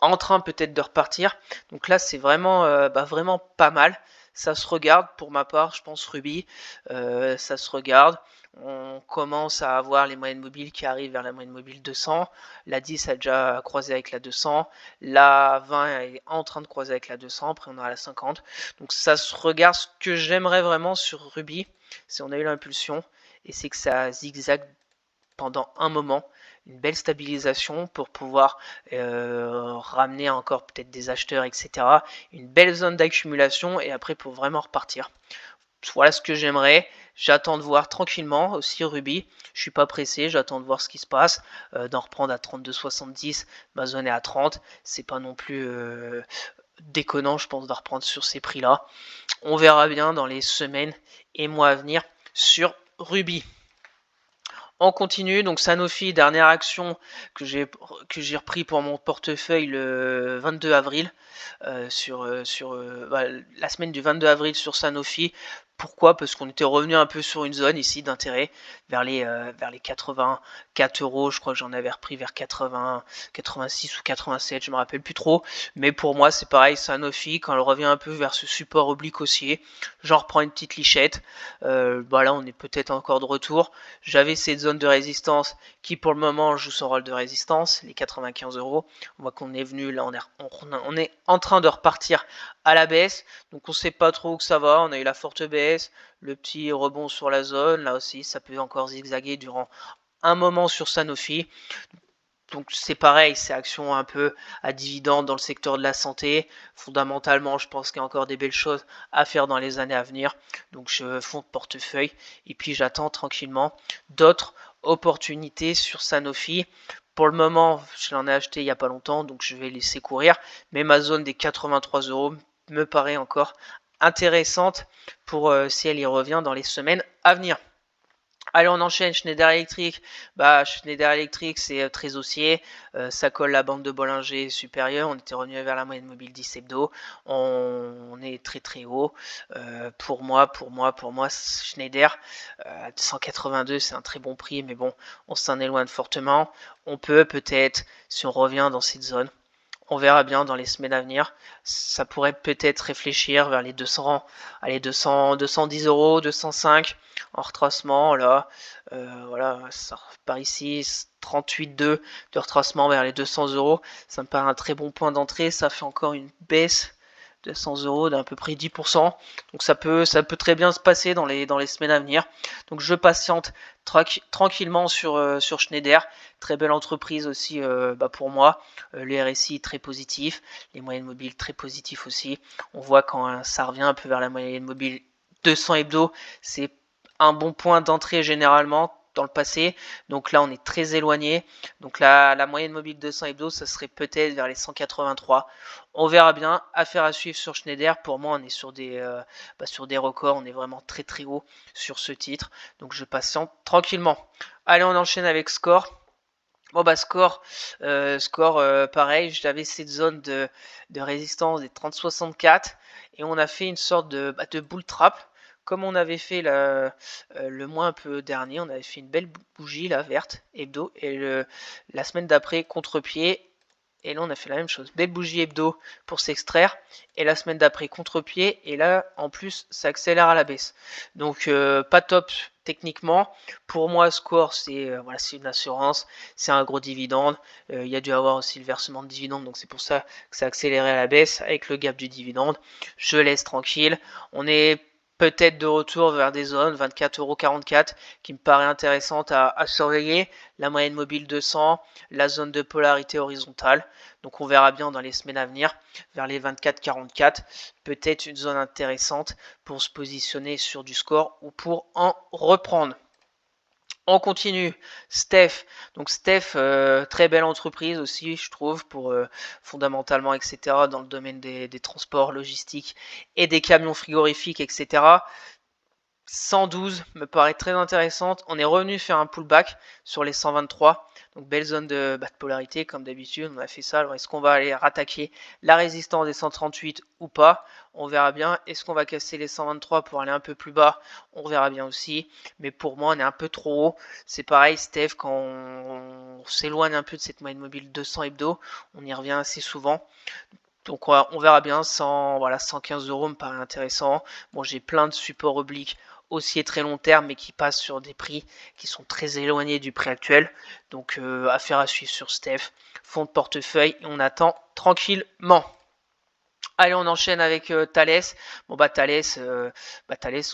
S1: en train peut-être de repartir. Donc là, c'est vraiment pas mal. Ça se regarde pour ma part, je pense Ruby. Ça se regarde. On commence à avoir les moyennes mobiles qui arrivent vers la moyenne mobile 200. La 10 a déjà croisé avec la 200. La 20 est en train de croiser avec la 200. Après, on aura la 50. Donc ça se regarde. Ce que j'aimerais vraiment sur Ruby, c'est on a eu l'impulsion. Et c'est que ça zigzague pendant un moment, une belle stabilisation pour pouvoir ramener encore peut-être des acheteurs, etc. Une belle zone d'accumulation et après pour vraiment repartir. Voilà ce que j'aimerais. J'attends de voir tranquillement aussi Ruby. Je suis pas pressé, j'attends de voir ce qui se passe, d'en reprendre à 32,70. Ma zone est à 30. C'est pas non plus déconnant, je pense, de reprendre sur ces prix-là. On verra bien dans les semaines et mois à venir sur Ruby. On continue, donc Sanofi, dernière action que j'ai repris pour mon portefeuille le 22 avril, la semaine du 22 avril sur Sanofi. Pourquoi? Parce qu'on était revenu un peu sur une zone ici d'intérêt vers les 84 €. Je crois que j'en avais repris vers 80, 86 ou 87, je me rappelle plus trop. Mais pour moi, c'est pareil, Sanofi, quand elle revient un peu vers ce support oblique haussier, j'en reprends une petite lichette. Là, on est peut-être encore de retour. J'avais cette zone de résistance qui, pour le moment, joue son rôle de résistance, les 95 €. On voit qu'on est venu, là, on est en train de repartir à la baisse. Donc, on sait pas trop où que ça va. On a eu la forte baisse, le petit rebond sur la zone. Là aussi, ça peut encore zigzaguer durant un moment sur Sanofi. Donc c'est pareil, c'est action un peu à dividende dans le secteur de la santé. Fondamentalement, je pense qu'il y a encore des belles choses à faire dans les années à venir. Donc je fonds de portefeuille et puis j'attends tranquillement d'autres opportunités sur Sanofi. Pour le moment, je l'en ai acheté il n'y a pas longtemps, donc je vais laisser courir. Mais ma zone des 83 € me paraît encore intéressante pour si elle y revient dans les semaines à venir. Allez, on enchaîne. Schneider Electric. Schneider Electric, c'est très haussier. Ça colle la bande de Bollinger supérieure. On était revenu vers la moyenne mobile 10 hebdo. On est très haut. Pour moi, Schneider, 182, c'est un très bon prix. Mais bon, on s'en éloigne fortement. On peut peut-être, si on revient dans cette zone, On verra bien dans les semaines à venir. Ça pourrait peut-être réfléchir vers les 200, allez 200, 210 euros, 205 en retracement là. Voilà, ça par ici 38,2 de retracement vers les 200 euros. Ça me paraît un très bon point d'entrée. Ça fait encore une baisse de 100 euros d'à peu près 10%. Donc ça peut très bien se passer dans les semaines à venir. Donc je patiente tranquillement sur Schneider. Très belle entreprise aussi pour moi. Les RSI très positifs, les moyennes mobiles très positifs aussi. On voit quand ça revient un peu vers la moyenne mobile 200 hebdo, c'est un bon point d'entrée généralement dans le passé. Donc là, on est très éloigné. Donc la moyenne mobile 200 hebdo, ça serait peut-être vers les 183. On verra bien. Affaire à suivre sur Schneider. Pour moi, on est sur des records. On est vraiment très très haut sur ce titre. Donc je patiente tranquillement. Allez, on enchaîne avec Score. Bon score, pareil, j'avais cette zone de résistance des 30-64 et on a fait une sorte de bull trap comme on avait fait le mois un peu dernier. On avait fait une belle bougie là verte hebdo et la semaine d'après contre-pied. Et là, on a fait la même chose. Belle bougie hebdo pour s'extraire. Et la semaine d'après, contre-pied. Et là, en plus, ça accélère à la baisse. Donc, pas top techniquement. Pour moi, Score, c'est une assurance. C'est un gros dividende. Il y a dû avoir aussi le versement de dividende. Donc, c'est pour ça que ça a accéléré à la baisse avec le gap du dividende. Je laisse tranquille. On est peut-être de retour vers des zones 24,44 € qui me paraît intéressante à surveiller. La moyenne mobile 200, la zone de polarité horizontale. Donc on verra bien dans les semaines à venir, vers les 24,44, peut-être une zone intéressante pour se positionner sur du score ou pour en reprendre. On continue, Steph. Donc Steph, très belle entreprise aussi, je trouve, pour fondamentalement, etc., dans le domaine des transports logistiques et des camions frigorifiques, etc. 112 me paraît très intéressante. On est revenu faire un pullback sur les 123. Donc belle zone de polarité comme d'habitude. On a fait ça. Alors est-ce qu'on va aller rattaquer la résistance des 138 ou pas? On verra bien. Est-ce qu'on va casser les 123 pour aller un peu plus bas? On verra bien aussi. Mais pour moi, on est un peu trop haut. C'est pareil, Steph, quand on s'éloigne un peu de cette moyenne mobile 200 hebdo, on y revient assez souvent. Donc on verra bien, 115 € me paraît intéressant. Bon, j'ai plein de supports obliques haussiers très long terme, mais qui passent sur des prix qui sont très éloignés du prix actuel. Donc affaire à suivre sur Steph, fonds de portefeuille, et on attend tranquillement. Allez, on enchaîne avec Thales. Bon Thales,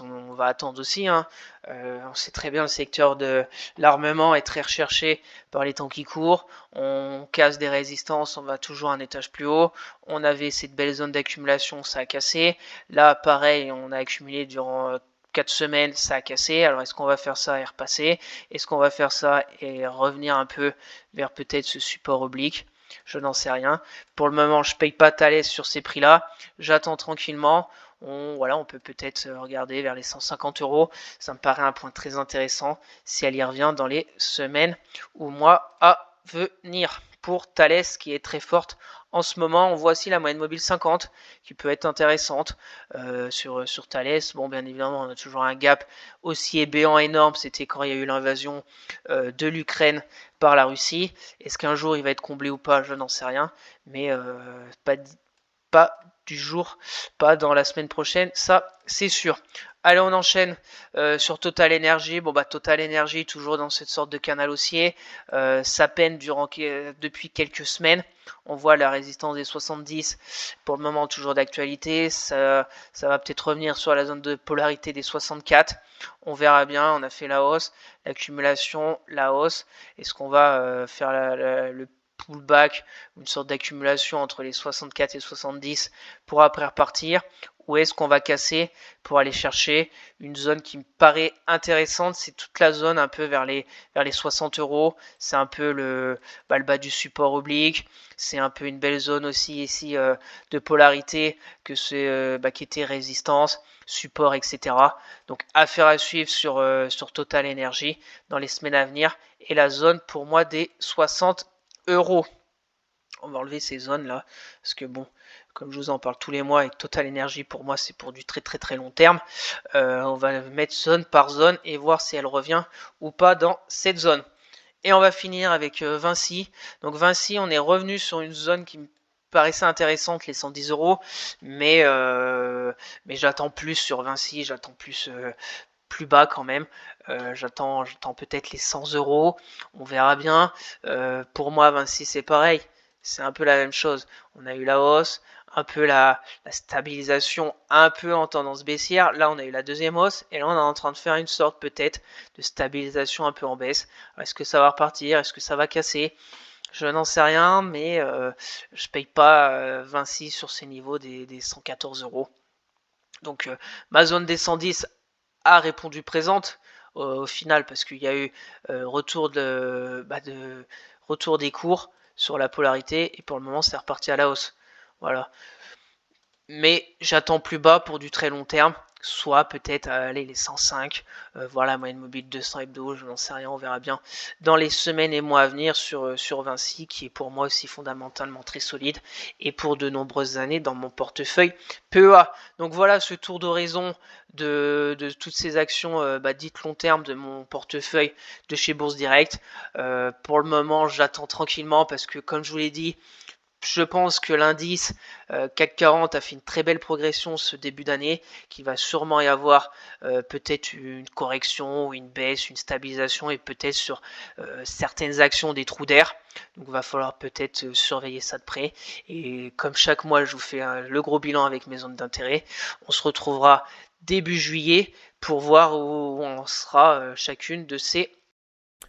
S1: on va attendre aussi. On sait très bien le secteur de l'armement est très recherché par les temps qui courent. On casse des résistances, on va toujours un étage plus haut. On avait cette belle zone d'accumulation, ça a cassé. Là, pareil, on a accumulé durant 4 semaines, ça a cassé. Alors, est-ce qu'on va faire ça et repasser? Est-ce qu'on va faire ça et revenir un peu vers peut-être ce support oblique? Je n'en sais rien. Pour le moment, je paye pas Thales sur ces prix-là. J'attends tranquillement. On peut peut-être regarder vers les 150 €. Ça me paraît un point très intéressant si elle y revient dans les semaines ou mois à venir. Pour Thales, qui est très forte en ce moment, on voit aussi la moyenne mobile 50 qui peut être intéressante sur Thales. Bon, bien évidemment, on a toujours un gap haussier béant énorme. C'était quand il y a eu l'invasion de l'Ukraine par la Russie. Est-ce qu'un jour il va être comblé ou pas? Je n'en sais rien. Mais pas du jour, pas dans la semaine prochaine, ça c'est sûr. Allez, on enchaîne sur Total Energy. Bon Total Energy toujours dans cette sorte de canal haussier. Ça peine depuis quelques semaines. On voit la résistance des 70 pour le moment toujours d'actualité. Ça va peut-être revenir sur la zone de polarité des 64. On verra bien. On a fait la hausse, l'accumulation, la hausse. Est-ce qu'on va faire le pullback, une sorte d'accumulation entre les 64 et 70 pour après repartir, ou est-ce qu'on va casser pour aller chercher une zone qui me paraît intéressante? C'est toute la zone un peu vers les 60 €. C'est un peu le bas du support oblique. C'est un peu une belle zone aussi ici de polarité que c'est qui était résistance, support, etc. Donc affaire à suivre sur Total Energy dans les semaines à venir. Et la zone pour moi des 60 €. On va enlever ces zones là parce que bon, comme je vous en parle tous les mois avec Total Energy, pour moi c'est pour du très très très long terme. On va mettre zone par zone et voir si elle revient ou pas dans cette zone. Et on va finir avec Vinci. Donc Vinci, on est revenu sur une zone qui me paraissaient intéressantes les 110 euros, mais j'attends plus sur Vinci, j'attends plus bas quand même. J'attends peut-être les 100 euros, on verra bien. Pour moi, Vinci, c'est pareil, c'est un peu la même chose. On a eu la hausse, un peu la stabilisation, un peu en tendance baissière. Là, on a eu la deuxième hausse, et là, on est en train de faire une sorte peut-être de stabilisation un peu en baisse. Est-ce que ça va repartir? Est-ce que ça va casser? Je n'en sais rien, mais je paye pas Vinci sur ces niveaux des 114 euros. Donc ma zone des 110 a répondu présente au final, parce qu'il y a eu retour retour des cours sur la polarité, et pour le moment c'est reparti à la hausse. Voilà. Mais j'attends plus bas pour du très long terme, soit peut-être aller les 105, voilà, moyenne mobile 200 hebdo, je n'en sais rien, on verra bien dans les semaines et mois à venir sur Vinci, qui est pour moi aussi fondamentalement très solide, et pour de nombreuses années dans mon portefeuille PEA. Donc voilà ce tour d'horizon de toutes ces actions dites long terme de mon portefeuille de chez Bourse Direct. Pour le moment, j'attends tranquillement, parce que comme je vous l'ai dit, je pense que l'indice CAC 40 a fait une très belle progression ce début d'année, qu'il va sûrement y avoir peut-être une correction ou une baisse, une stabilisation, et peut-être sur certaines actions des trous d'air. Donc il va falloir peut-être surveiller ça de près. Et comme chaque mois, je vous fais le gros bilan avec mes zones d'intérêt. On se retrouvera début juillet pour voir où on sera chacune de ces.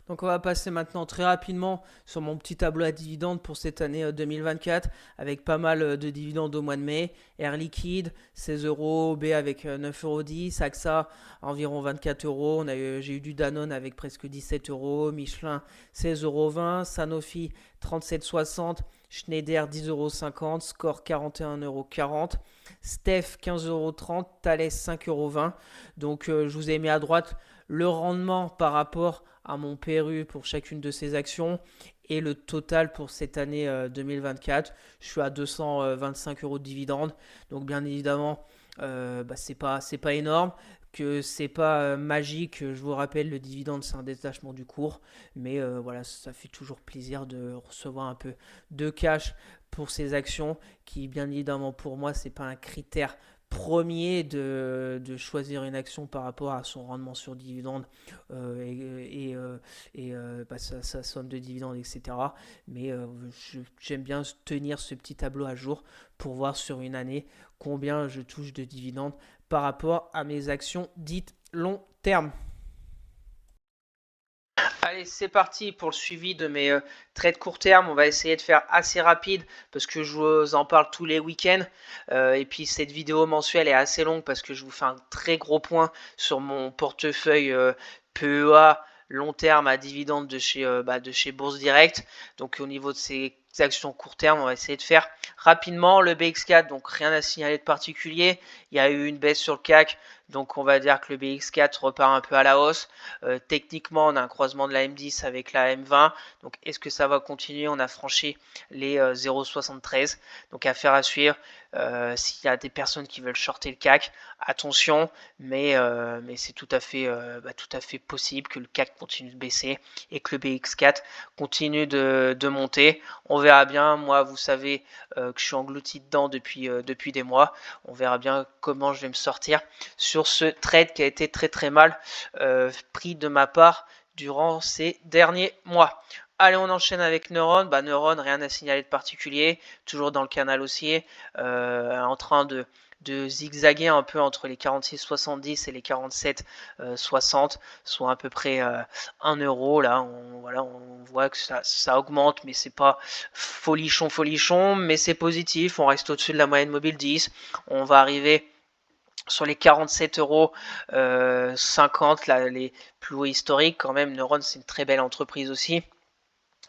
S1: Donc on va passer maintenant très rapidement sur mon petit tableau à dividendes pour cette année 2024, avec pas mal de dividendes au mois de mai. Air Liquide 16 euros, B avec 9,10 euros, AXA environ 24 euros. J'ai eu du Danone avec presque 17 euros, Michelin 16,20 euros, Sanofi 37,60 euros, Schneider 10,50 euros, Score 41,40 euros, Steph 15,30 euros, Thales 5,20 euros. Donc je vous ai mis à droite le rendement par rapport à mon PRU pour chacune de ces actions, et le total pour cette année 2024. Je suis à 225 euros de dividendes. Donc bien évidemment, c'est pas énorme, que c'est pas magique. Je vous rappelle, le dividende, c'est un détachement du cours, mais voilà, ça fait toujours plaisir de recevoir un peu de cash pour ces actions, qui bien évidemment pour moi, c'est pas un critère premier de choisir une action par rapport à son rendement sur dividende sa somme de dividendes, etc. Mais j'aime bien tenir ce petit tableau à jour pour voir sur une année combien je touche de dividendes par rapport à mes actions dites long terme. Allez, c'est parti pour le suivi de mes trades court terme. On va essayer de faire assez rapide, parce que je vous en parle tous les week-ends. Et puis cette vidéo mensuelle est assez longue, parce que je vous fais un très gros point sur mon portefeuille PEA long terme à dividendes de chez Bourse Direct. Donc au niveau de ces actions court terme, on va essayer de faire rapidement. Le BX4, donc rien à signaler de particulier. Il y a eu une baisse sur le CAC, donc on va dire que le BX4 repart un peu à la hausse. Techniquement, on a un croisement de la M10 avec la M20. Donc est-ce que ça va continuer? On a franchi les 0,73. Donc affaire à suivre. S'il y a des personnes qui veulent shorter le CAC, attention, mais c'est tout à fait possible que le CAC continue de baisser et que le BX4 continue de monter. On verra bien. Moi, vous savez que je suis englouti dedans depuis des mois. On verra bien comment je vais me sortir sur ce trade qui a été très très mal pris de ma part durant ces derniers mois. Allez, on enchaîne avec Neuron. Neuron, rien à signaler de particulier, toujours dans le canal haussier, en train de zigzaguer un peu entre les 46,70 et les 47,60, soit à peu près 1 euro. Là, on voit que ça augmente, mais c'est pas folichon, mais c'est positif. On reste au-dessus de la moyenne mobile 10. On va arriver sur les 47,50 euros, les plus hauts historiques. Quand même, Neuron, c'est une très belle entreprise aussi,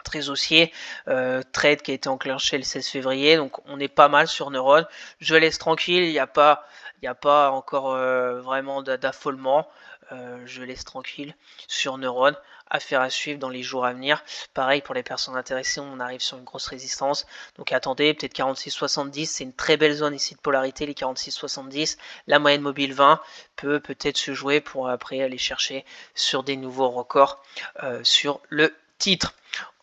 S1: très haussier, trade qui a été enclenché le 16 février, donc on est pas mal sur Neuron. Je laisse tranquille, il n'y a pas encore vraiment d'affolement. Je laisse tranquille sur Neuron. Affaire à suivre dans les jours à venir. Pareil pour les personnes intéressées, on arrive sur une grosse résistance. Donc attendez, peut-être 46,70, c'est une très belle zone ici de polarité, les 46,70. La moyenne mobile 20 peut peut-être se jouer pour après aller chercher sur des nouveaux records sur le titre.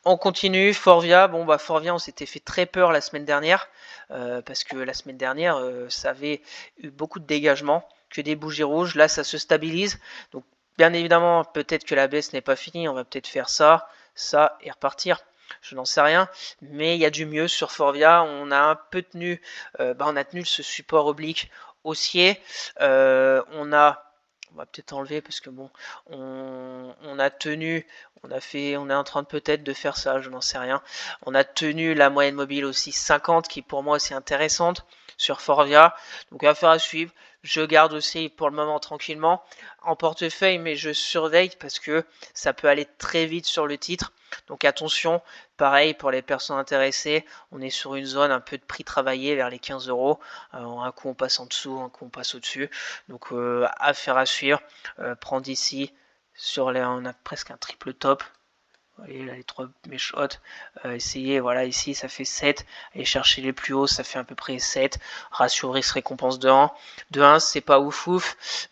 S1: On continue, Forvia. Bon, bah, Forvia, on s'était fait très peur la semaine dernière, parce que la semaine dernière, ça avait eu beaucoup de dégagement, que des bougies rouges. Là, ça se stabilise. Donc, bien évidemment, peut-être que la baisse n'est pas finie. On va peut-être faire ça, ça, et repartir. Je n'en sais rien, mais il y a du mieux sur Forvia. On a un peu tenu, on a tenu ce support oblique haussier. On va peut-être enlever parce que bon, on a tenu, on est en train de peut-être de faire ça, je n'en sais rien. On a tenu la moyenne mobile aussi 50, qui pour moi c'est intéressante sur Forvia. Donc affaire à suivre. Je garde aussi pour le moment tranquillement en portefeuille, mais je surveille parce que ça peut aller très vite sur le titre. Donc attention, pareil pour les personnes intéressées, on est sur une zone un peu de prix travaillé vers les 15 euros. Un coup on passe en dessous, un coup on passe au-dessus. Donc affaire à suivre. Prendre ici, on a presque un triple top. Vous voyez là les trois méchots. Essayez, voilà, ici ça fait 7. Allez chercher les plus hauts, ça fait à peu près 7. Ratio risque récompense de 1. De 1, c'est pas ouf,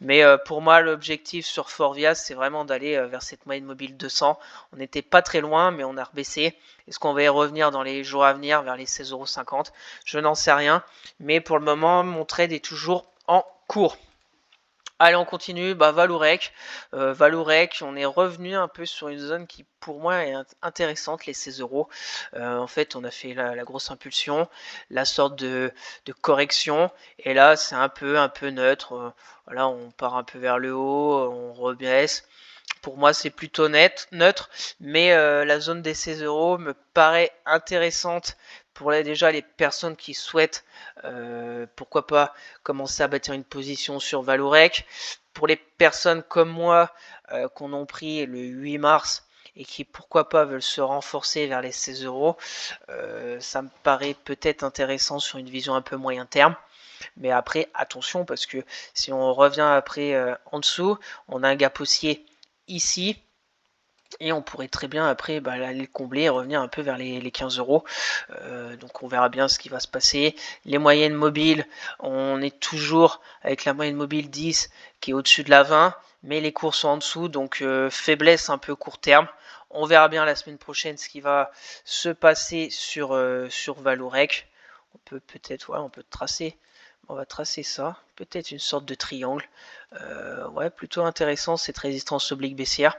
S1: mais pour moi, l'objectif sur Forvia, c'est vraiment d'aller vers cette moyenne mobile 200. On n'était pas très loin, mais on a rebaissé. Est-ce qu'on va y revenir dans les jours à venir vers les 16,50 €? Je n'en sais rien, mais pour le moment, mon trade est toujours en cours. Allez, on continue. Valourec. Valourec, on est revenu un peu sur une zone qui, pour moi, est intéressante, les 16 euros. En fait, on a fait la grosse impulsion, la sorte de correction. Et là, c'est un peu neutre. Voilà, on part un peu vers le haut, on rebaisse. Pour moi, c'est plutôt neutre, mais la zone des 16 euros me paraît intéressante pour déjà les personnes qui souhaitent, pourquoi pas, commencer à bâtir une position sur Valourec. Pour les personnes comme moi, qu'on a pris le 8 mars et qui, pourquoi pas, veulent se renforcer vers les 16 euros, ça me paraît peut-être intéressant sur une vision un peu moyen terme. Mais après, attention, parce que si on revient après en dessous, on a un gap haussier ici, et on pourrait très bien après aller le combler et revenir un peu vers les 15 euros. Donc on verra bien ce qui va se passer. Les moyennes mobiles, on est toujours avec la moyenne mobile 10 qui est au-dessus de la 20, mais les cours sont en dessous, donc faiblesse un peu court terme. On verra bien la semaine prochaine ce qui va se passer sur Valourec. On peut peut-être, on peut tracer. On va tracer ça, peut-être une sorte de triangle. Ouais, plutôt intéressant cette résistance oblique baissière.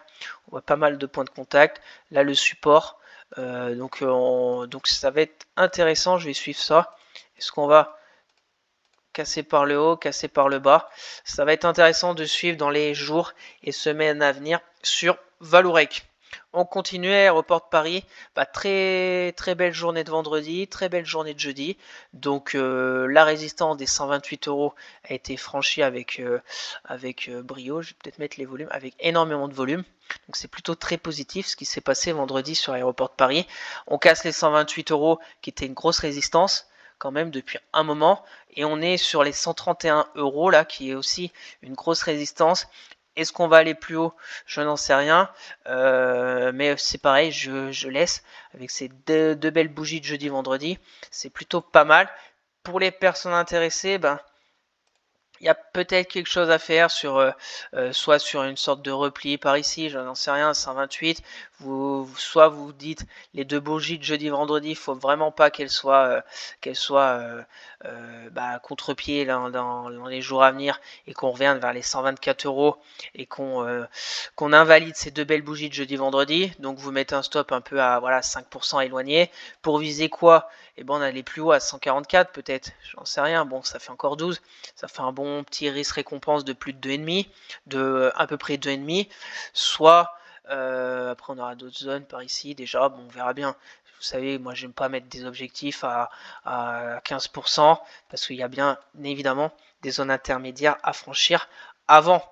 S1: On voit pas mal de points de contact. Là, le support. Donc ça va être intéressant. Je vais suivre ça. Est-ce qu'on va casser par le haut, casser par le bas? Ça va être intéressant de suivre dans les jours et semaines à venir sur Valourec. On continue, Aéroport de Paris. Très très belle journée de vendredi, très belle journée de jeudi. Donc la résistance des 128 euros a été franchie avec brio. Je vais peut-être mettre les volumes avec énormément de volume. Donc c'est plutôt très positif ce qui s'est passé vendredi sur Aéroport de Paris. On casse les 128 euros qui était une grosse résistance quand même depuis un moment. Et on est sur les 131 euros là qui est aussi une grosse résistance. Est-ce qu'on va aller plus haut? Je n'en sais rien. Mais c'est pareil, je laisse avec ces deux belles bougies de jeudi-vendredi. C'est plutôt pas mal. Pour les personnes intéressées, il y a peut-être quelque chose à faire sur soit sur une sorte de repli par ici, je n'en sais rien, 128. Soit vous dites les deux bougies de jeudi vendredi, il faut vraiment pas qu'elles soient contre-pied dans les jours à venir et qu'on revienne vers les 124 euros et qu'on invalide ces deux belles bougies de jeudi vendredi. Donc vous mettez un stop un peu à 5% éloigné. Pour viser quoi? On allait plus haut à 144 peut-être, j'en sais rien. Bon, ça fait encore 12, ça fait un bon petit risque récompense de plus de 2,5, de à peu près 2,5. Soit après on aura d'autres zones par ici déjà. Bon, on verra bien. Vous savez, moi j'aime pas mettre des objectifs à 15% parce qu'il y a bien évidemment des zones intermédiaires à franchir avant.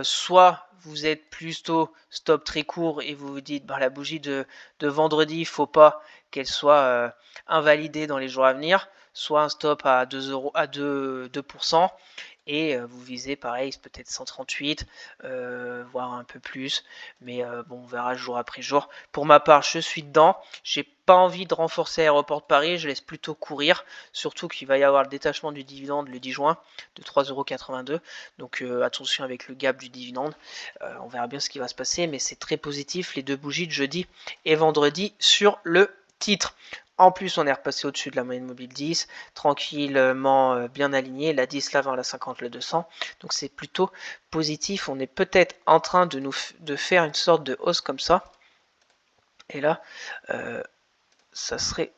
S1: Soit vous êtes plutôt stop très court et vous vous dites la bougie de vendredi, il faut pas qu'elle soit invalidée dans les jours à venir, soit un stop à 2 euros, à 2%, Et vous visez pareil, peut-être 138, voire un peu plus, mais bon, on verra jour après jour. Pour ma part, je suis dedans, j'ai pas envie de renforcer Aéroport de Paris, je laisse plutôt courir, surtout qu'il va y avoir le détachement du dividende le 10 juin de 3,82 €, donc attention avec le gap du dividende, on verra bien ce qui va se passer, mais c'est très positif, les deux bougies de jeudi et vendredi sur le titre. En plus, on est repassé au-dessus de la moyenne mobile 10, tranquillement bien aligné, la 10, la 20, la 50, la 200. Donc c'est plutôt positif. On est peut-être en train de faire une sorte de hausse comme ça. Et là, ça serait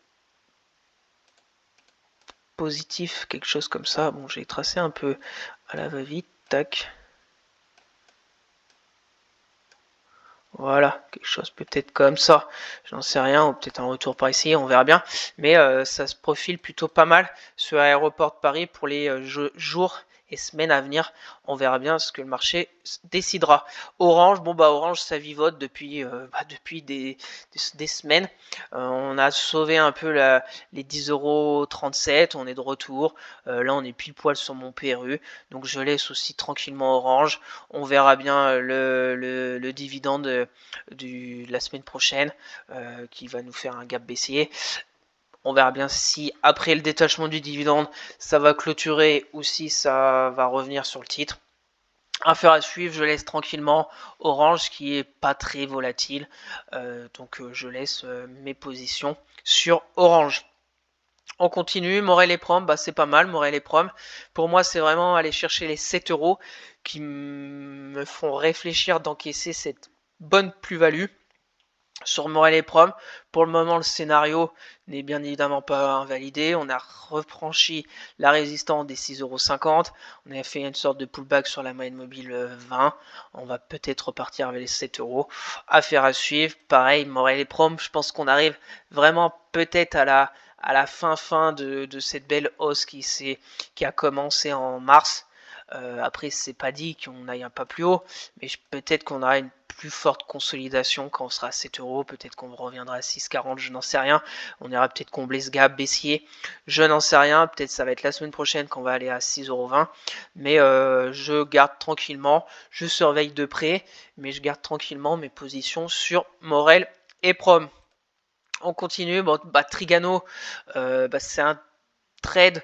S1: positif, quelque chose comme ça. Bon, j'ai tracé un peu à la va-vite. Tac. Voilà, quelque chose peut-être comme ça, j'en sais rien, ou peut-être un retour par ici, on verra bien. Mais ça se profile plutôt pas mal sur Aéroport de Paris pour les jours et semaines à venir. On verra bien ce que le marché décidera. Orange, bon bah Orange ça vivote depuis, depuis des semaines. On a sauvé un peu les 10,37 €, on est de retour. Là on est pile poil sur mon PRU, donc je laisse aussi tranquillement Orange. On verra bien le dividende de la semaine prochaine qui va nous faire un gap baissier. On verra bien si après le détachement du dividende ça va clôturer ou si ça va revenir sur le titre. Affaire à suivre, je laisse tranquillement Orange qui est pas très volatile, donc je laisse mes positions sur Orange. On continue, Morel et Prom, bah c'est pas mal, Morel et Prom. Pour moi, c'est vraiment aller chercher les 7 € qui me font réfléchir d'encaisser cette bonne plus-value sur Morel et Prom. Pour le moment, le scénario n'est bien évidemment pas invalidé. On a refranchi la résistance des 6,50 €. On a fait une sorte de pullback sur la moyenne mobile 20. On va peut-être repartir avec les 7 €. Affaire à suivre. Pareil, Morel et Prom, je pense qu'on arrive vraiment peut-être à la fin de cette belle hausse qui a commencé en mars. Après, c'est pas dit qu'on aille un pas plus haut, mais peut-être qu'on aura une plus forte consolidation quand on sera à 7 €, peut-être qu'on reviendra à 6,40, je n'en sais rien. On ira peut-être combler ce gap baissier, je n'en sais rien. Peut-être ça va être la semaine prochaine qu'on va aller à 6,20 €, mais je garde tranquillement, je surveille de près, mais je garde tranquillement mes positions sur Morel et Prom. On continue, bon, Trigano, c'est un trade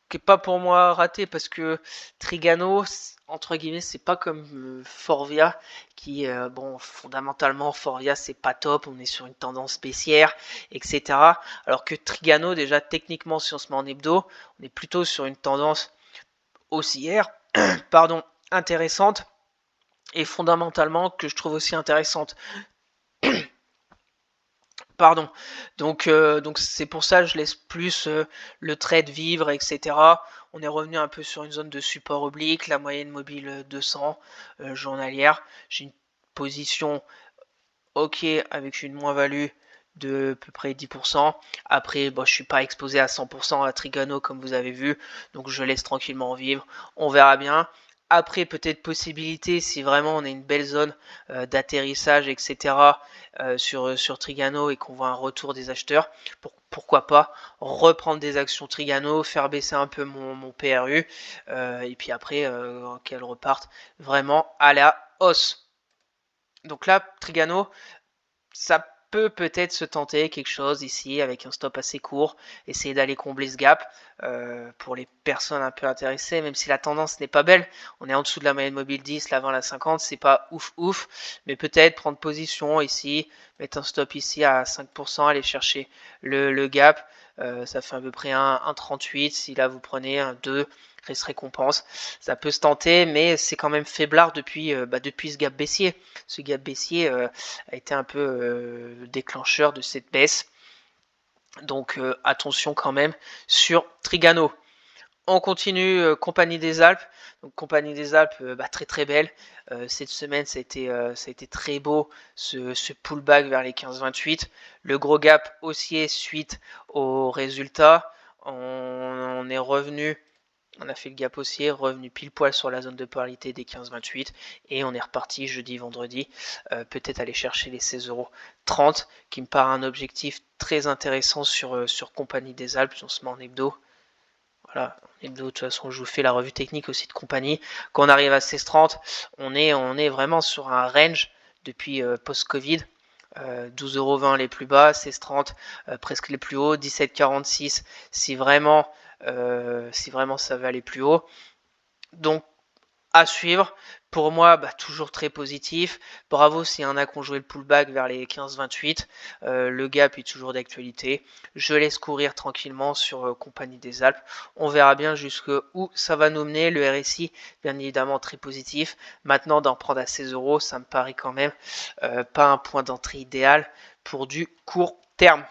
S1: qui est pas pour moi raté parce que Trigano, entre guillemets, c'est pas comme Forvia qui, bon, fondamentalement, Forvia c'est pas top, on est sur une tendance baissière, etc. Alors que Trigano, déjà techniquement, si on se met en hebdo, on est plutôt sur une tendance haussière, pardon, intéressante et fondamentalement que je trouve aussi intéressante. Pardon. Donc c'est pour ça que je laisse plus le trade vivre, etc. On est revenu un peu sur une zone de support oblique, la moyenne mobile 200 journalière. J'ai une position ok avec une moins-value de à peu près 10%. Après, bon, je suis pas exposé à 100% à Trigano comme vous avez vu, donc je laisse tranquillement vivre. On verra bien. Après, peut-être possibilité, si vraiment on a une belle zone d'atterrissage, etc. Sur Trigano et qu'on voit un retour des acheteurs, pourquoi pas reprendre des actions Trigano, faire baisser un peu mon PRU, et puis après qu'elle reparte vraiment à la hausse. Donc là, Trigano, ça peut-être se tenter quelque chose ici avec un stop assez court, essayer d'aller combler ce gap pour les personnes un peu intéressées, même si la tendance n'est pas belle. On est en dessous de la moyenne mobile 10, la 20, la 50, c'est pas ouf, mais peut-être prendre position ici, mettre un stop ici à 5%, aller chercher le gap. Ça fait à peu près un 38. Si là vous prenez un 2, risque récompense, ça peut se tenter, mais c'est quand même faiblard depuis ce gap baissier. Ce gap baissier a été un peu déclencheur de cette baisse. Donc attention quand même sur Trigano. On continue, Compagnie des Alpes. Donc Compagnie des Alpes, très très belle. Cette semaine, ça a été très beau, ce pullback vers les 15-28. Le gros gap haussier suite aux résultats. On est revenu, on a fait le gap haussier, revenu pile poil sur la zone de polarité des 15-28 et on est reparti jeudi, vendredi, peut-être aller chercher les 16,30 € qui me paraît un objectif très intéressant sur Compagnie des Alpes, on se met en hebdo. Voilà, et de toute façon, je vous fais la revue technique aussi de compagnie. Quand on arrive à 16,30, on est vraiment sur un range depuis post-Covid. 12,20 € les plus bas, 16,30 presque les plus hauts, 17,46 si vraiment ça veut aller plus haut. Donc à suivre. Pour moi, toujours très positif. Bravo s'il y en a qui ont joué le pullback vers les 15,28. Le gap est toujours d'actualité. Je laisse courir tranquillement sur Compagnie des Alpes. On verra bien jusqu'où ça va nous mener. Le RSI, bien évidemment, très positif. Maintenant, d'en prendre à 16 €, ça me paraît quand même pas un point d'entrée idéal pour du court terme.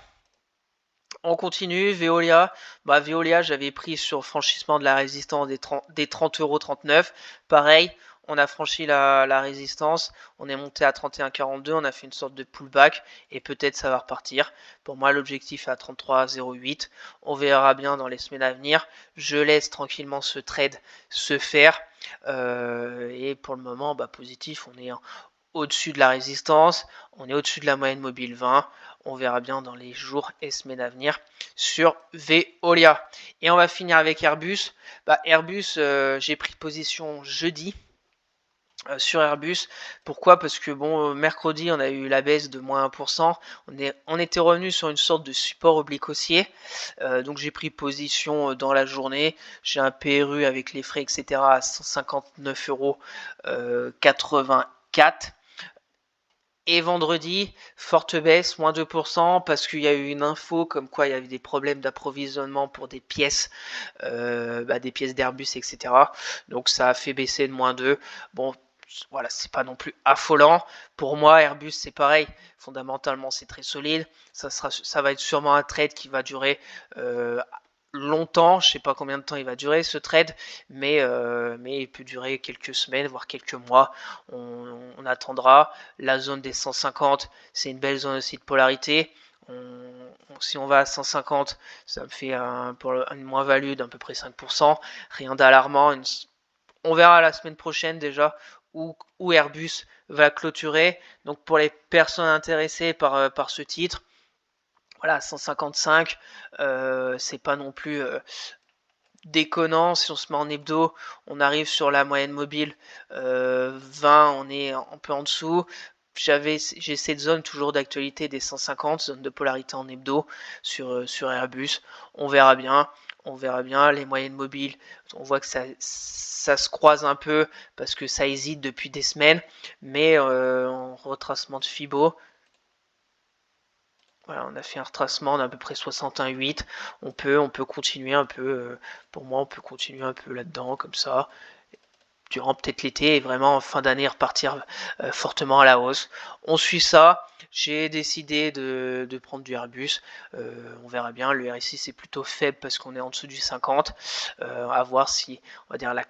S1: On continue, Veolia. Veolia, j'avais pris sur franchissement de la résistance des 30,39 €. Pareil, on a franchi la résistance. On est monté à 31,42. On a fait une sorte de pullback et peut-être ça va repartir. Pour moi, l'objectif est à 33,08. On verra bien dans les semaines à venir. Je laisse tranquillement ce trade se faire. Et pour le moment, positif, on est au-dessus de la résistance. On est au-dessus de la moyenne mobile 20. On verra bien dans les jours et semaines à venir sur Veolia. Et on va finir avec Airbus. Airbus, j'ai pris position jeudi sur Airbus. Pourquoi? Parce que mercredi, on a eu la baisse de moins 1%. On était revenu sur une sorte de support oblique haussier. Donc j'ai pris position dans la journée. J'ai un PRU avec les frais, etc. à 159,84 €. Et vendredi, forte baisse, moins 2%, parce qu'il y a eu une info comme quoi il y avait des problèmes d'approvisionnement pour des pièces d'Airbus, etc. Donc ça a fait baisser de moins 2. Bon, voilà, c'est pas non plus affolant. Pour moi, Airbus, c'est pareil. Fondamentalement, c'est très solide. Ça va être sûrement un trade qui va durer longtemps. Je sais pas combien de temps il va durer ce trade, mais il peut durer quelques semaines, voire quelques mois. On attendra. La zone des 150, c'est une belle zone aussi de polarité. Si on va à 150, ça me fait une moins-value d'à peu près 5%. Rien d'alarmant. On verra la semaine prochaine déjà où Airbus va clôturer. Donc pour les personnes intéressées par ce titre, voilà, 155, c'est pas non plus déconnant. Si on se met en hebdo, on arrive sur la moyenne mobile 20, on est un peu en dessous. J'ai cette zone toujours d'actualité des 150, zone de polarité en hebdo sur Airbus. On verra bien. Les moyennes mobiles, on voit que ça se croise un peu parce que ça hésite depuis des semaines, mais en retracement de Fibo, voilà, on a fait un retracement d'à peu près 61,8. On peut continuer un peu, pour moi, on peut continuer un peu là-dedans, comme ça, durant peut-être l'été, et vraiment en fin d'année repartir fortement à la hausse. On suit ça. J'ai décidé de prendre du Airbus. On verra bien. Le RSI, c'est plutôt faible parce qu'on est en dessous du 50. À voir si, on va dire, la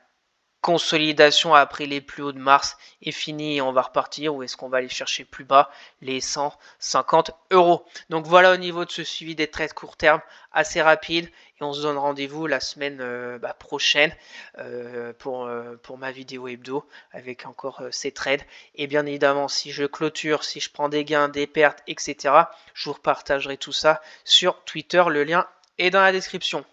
S1: consolidation après les plus hauts de mars est finie et on va repartir, ou est-ce qu'on va aller chercher plus bas les 150 €. Donc voilà au niveau de ce suivi des trades court terme assez rapide, et on se donne rendez-vous la semaine prochaine pour ma vidéo hebdo avec encore ces trades. Et bien évidemment, si je clôture, si je prends des gains, des pertes, etc., je vous repartagerai tout ça sur Twitter. Le lien est dans la description.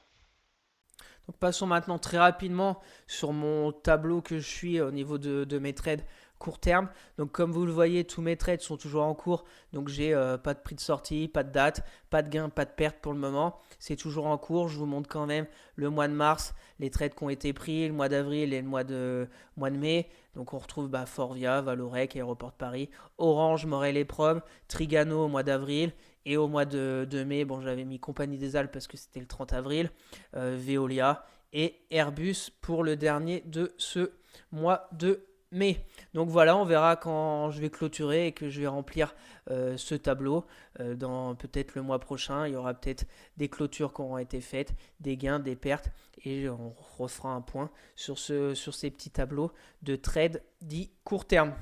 S1: Donc passons maintenant très rapidement sur mon tableau que je suis au niveau de mes trades court terme. Donc comme vous le voyez, tous mes trades sont toujours en cours. Donc j'ai pas de prix de sortie, pas de date, pas de gain, pas de perte pour le moment. C'est toujours en cours. Je vous montre quand même le mois de mars, les trades qui ont été pris, le mois d'avril et le mois de mai. Donc on retrouve Forvia, Valorec, Aéroport de Paris, Orange, Morel et Prom, Trigano au mois d'avril. Et au mois de mai, j'avais mis Compagnie des Alpes parce que c'était le 30 avril, Veolia et Airbus pour le dernier de ce mois de mai. Donc voilà, on verra quand je vais clôturer et que je vais remplir ce tableau. Dans peut-être le mois prochain, il y aura peut-être des clôtures qui auront été faites, des gains, des pertes, et on refera un point sur ces petits tableaux de trade dits court terme.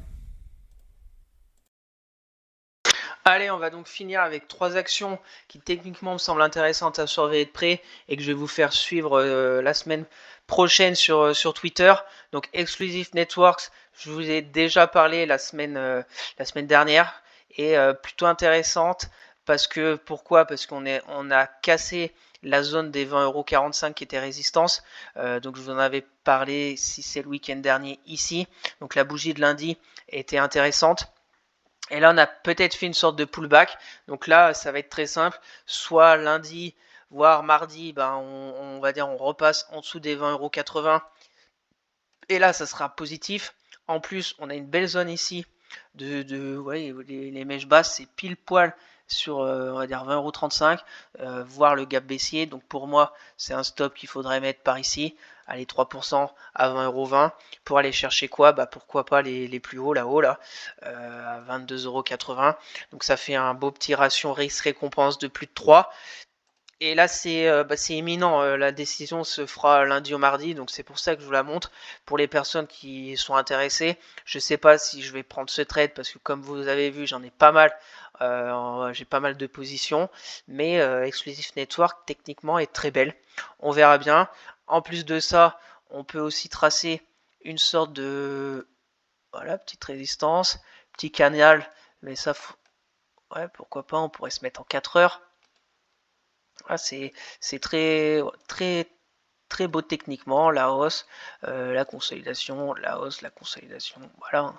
S1: Allez, on va donc finir avec 3 actions qui techniquement me semblent intéressantes à surveiller de près et que je vais vous faire suivre la semaine prochaine sur Twitter. Donc Exclusive Networks, je vous ai déjà parlé la semaine dernière, et plutôt intéressante Pourquoi? Parce on a cassé la zone des 20,45 € qui était résistance. Donc je vous en avais parlé si c'est le week-end dernier ici. Donc la bougie de lundi était intéressante. Et là, on a peut-être fait une sorte de pullback. Donc là, ça va être très simple. Soit lundi, voire mardi, on va dire on repasse en dessous des 20,80 €. Et là, ça sera positif. En plus, on a une belle zone ici ouais, les mèches basses, c'est pile poil sur, on va dire 20,35 €, voire le gap baissier. Donc pour moi, c'est un stop qu'il faudrait mettre par ici. Allez, 3% à 20,20 € pour aller chercher quoi? Pourquoi pas les plus hauts là-haut, là, à 22,80 €. Donc ça fait un beau petit ratio risque-récompense de plus de 3. Et là, c'est imminent. La décision se fera lundi ou mardi, donc c'est pour ça que je vous la montre. Pour les personnes qui sont intéressées, je ne sais pas si je vais prendre ce trade parce que comme vous avez vu, j'en ai pas mal. J'ai pas mal de positions, mais Exclusive Network techniquement est très belle. On verra bien. En plus de ça, on peut aussi tracer une sorte de voilà, petite résistance, petit canal, mais ça, ouais, pourquoi pas, on pourrait se mettre en 4 heures. Ah, c'est très beau techniquement, la hausse, la consolidation, la hausse, la consolidation, voilà.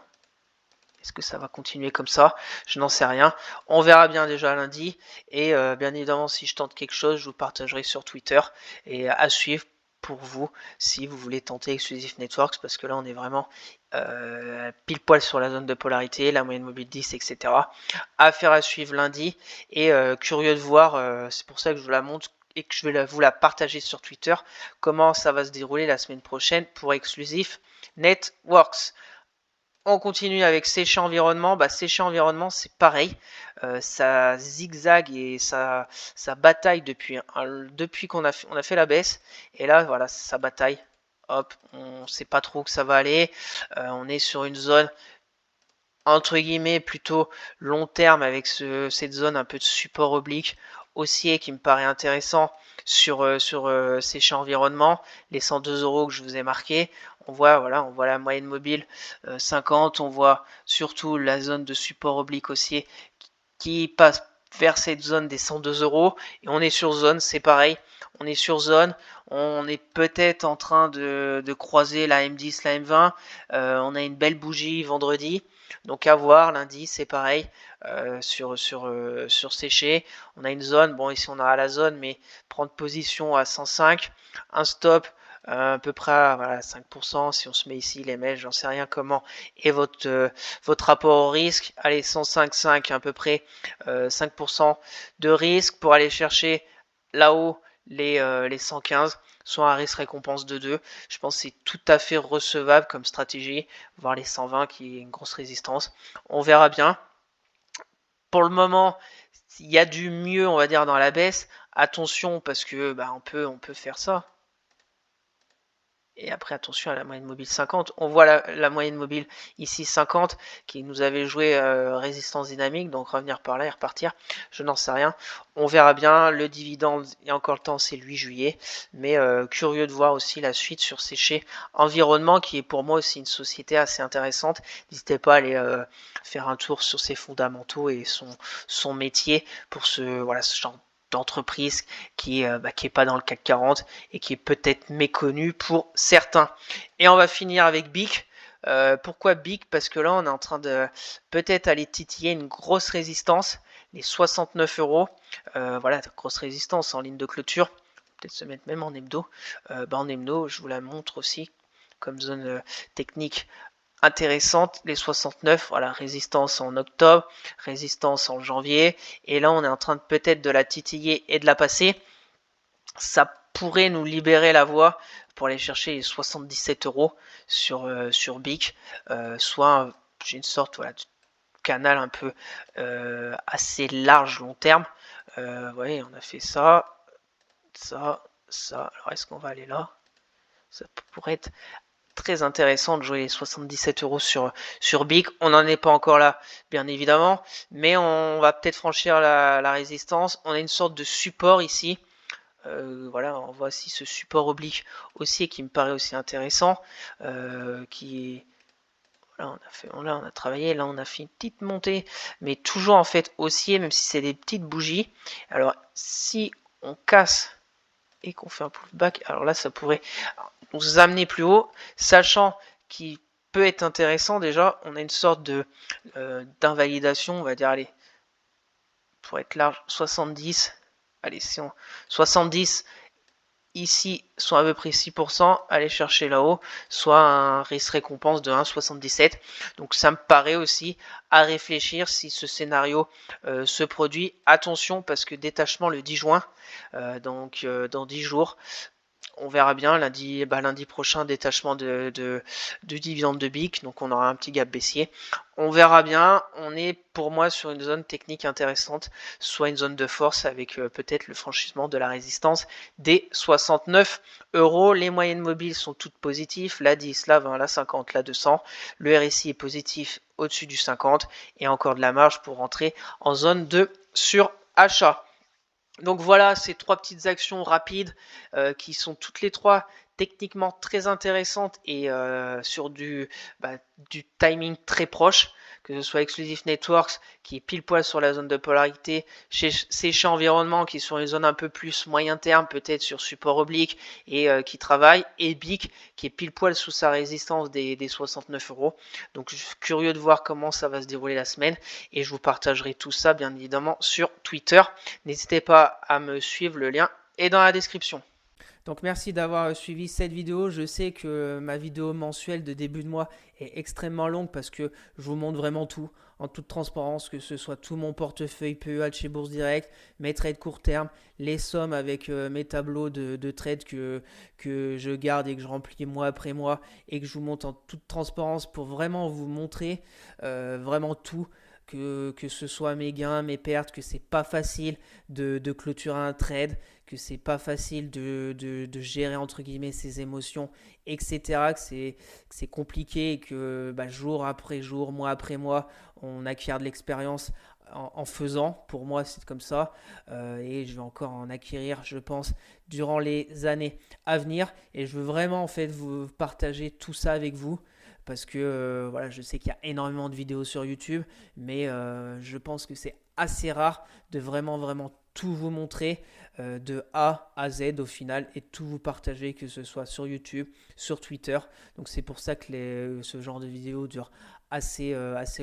S1: Est-ce que ça va continuer comme ça? Je n'en sais rien. On verra bien déjà lundi. Et bien évidemment, si je tente quelque chose, je vous partagerai sur Twitter. Et à suivre pour vous, si vous voulez tenter Exclusive Networks, parce que là, on est vraiment pile poil sur la zone de polarité, la moyenne mobile 10, etc. Affaire à suivre lundi. Et curieux de voir, c'est pour ça que je vous la montre et que je vais vous la partager sur Twitter, comment ça va se dérouler la semaine prochaine pour Exclusive Networks. On continue avec séché environnement. Séché environnement, c'est pareil. Ça zigzag et ça bataille depuis qu'on a fait la baisse. Et là, voilà, ça bataille. Hop, on sait pas trop où ça va aller. On est sur une zone entre guillemets plutôt long terme avec cette zone un peu de support oblique haussier qui me paraît intéressant sur séché environnement. Les 102 € que je vous ai marqué. On voit la moyenne mobile 50, on voit surtout la zone de support oblique haussier qui passe vers cette zone des 102 € et on est sur zone, c'est pareil, on est sur zone, on est peut-être en train de croiser la M10, la M20, on a une belle bougie vendredi, donc à voir, lundi c'est pareil, sur séché, on a une zone, bon ici on a la zone, mais prendre position à 105, un stop à peu près à voilà, 5%, si on se met ici les mèches, j'en sais rien comment est votre rapport au risque. Allez, 105,5 à peu près, 5% de risque pour aller chercher là-haut les 115, soit un risque récompense de 2. Je pense que c'est tout à fait recevable comme stratégie, voire les 120 qui est une grosse résistance. On verra bien. Pour le moment, il y a du mieux, on va dire, dans la baisse. Attention, parce que on peut faire ça. Et après, attention à la moyenne mobile 50. On voit la moyenne mobile ici 50 qui nous avait joué résistance dynamique. Donc revenir par là et repartir, je n'en sais rien. On verra bien. Le dividende, il y a encore le temps, c'est le 8 juillet. Mais curieux de voir aussi la suite sur Séché Environnement qui est pour moi aussi une société assez intéressante. N'hésitez pas à aller faire un tour sur ses fondamentaux et son métier pour ce genre d'entreprise qui est pas dans le CAC 40 et qui est peut-être méconnu pour certains. Et on va finir avec BIC. Pourquoi BIC? Parce que là on est en train de peut-être aller titiller une grosse résistance, les 69 €. Voilà, grosse résistance en ligne de clôture. Peut-être se mettre même en hebdo. En hebdo, je vous la montre aussi comme zone technique intéressante, les 69, voilà, résistance en octobre, résistance en janvier, et là on est en train de peut-être de la titiller et de la passer. Ça pourrait nous libérer la voie pour aller chercher les 77 € sur BIC, soit une sorte de canal un peu assez large long terme. Vous voyez, on a fait ça, ça. Alors est-ce qu'on va aller là? Ça pourrait être très intéressant de jouer les 77 € sur BIC. On n'en est pas encore là, bien évidemment, mais on va peut-être franchir la résistance. On a une sorte de support ici. Voilà, on voit aussi ce support oblique aussi qui me paraît aussi intéressant, qui est Là, on a travaillé, là, on a fait une petite montée, mais toujours en fait haussier, même si c'est des petites bougies. Alors, si on casse et qu'on fait un pullback, alors là, ça pourrait nous amener plus haut, sachant qu'il peut être intéressant déjà, on a une sorte de d'invalidation, on va dire, allez, pour être large, 70, allez, si on 70 ici, soit à peu près 6%, aller chercher là-haut, soit un risque récompense de 1,77. Donc ça me paraît aussi à réfléchir si ce scénario se produit. Attention parce que détachement le 10 juin, donc dans 10 jours, on verra bien lundi, lundi prochain, détachement de dividende de BIC, donc on aura un petit gap baissier. On verra bien, on est pour moi sur une zone technique intéressante, soit une zone de force avec peut-être le franchissement de la résistance des 69 euros. Les moyennes mobiles sont toutes positives, la 10, la 20, la 50, la 200. Le RSI est positif au-dessus du 50 et encore de la marge pour rentrer en zone de surachat. Donc voilà, ces trois petites actions rapides qui sont toutes les trois techniquement très intéressantes et sur du timing très proche, que ce soit Exclusive Networks qui est pile poil sur la zone de polarité, chez Séché Environnement qui est sur une zone un peu plus moyen terme, peut-être sur support oblique et qui travaille, et BIC qui est pile poil sous sa résistance des 69 euros. Donc je suis curieux de voir comment ça va se dérouler la semaine et je vous partagerai tout ça bien évidemment sur Twitter. N'hésitez pas à me suivre, le lien est dans la description. Donc merci d'avoir suivi cette vidéo. Je sais que ma vidéo mensuelle de début de mois est extrêmement longue parce que je vous montre vraiment tout en toute transparence, que ce soit tout mon portefeuille PEA de chez Bourse Direct, mes trades court terme, les sommes avec mes tableaux de trades que je garde et que je remplis mois après mois et que je vous montre en toute transparence pour vraiment vous montrer vraiment tout. Que ce soit mes gains, mes pertes, que c'est pas facile de clôturer un trade, que c'est pas facile de gérer entre guillemets ses émotions, etc. Que c'est compliqué et que jour après jour, mois après mois, on acquiert de l'expérience en faisant. Pour moi, c'est comme ça. Et je vais encore en acquérir, je pense, durant les années à venir. Et je veux vraiment en fait vous partager tout ça avec vous. Parce que voilà, je sais qu'il y a énormément de vidéos sur YouTube, mais je pense que c'est assez rare de vraiment tout vous montrer de A à Z au final et tout vous partager, que ce soit sur YouTube, sur Twitter. Donc c'est pour ça que ce genre de vidéos dure assez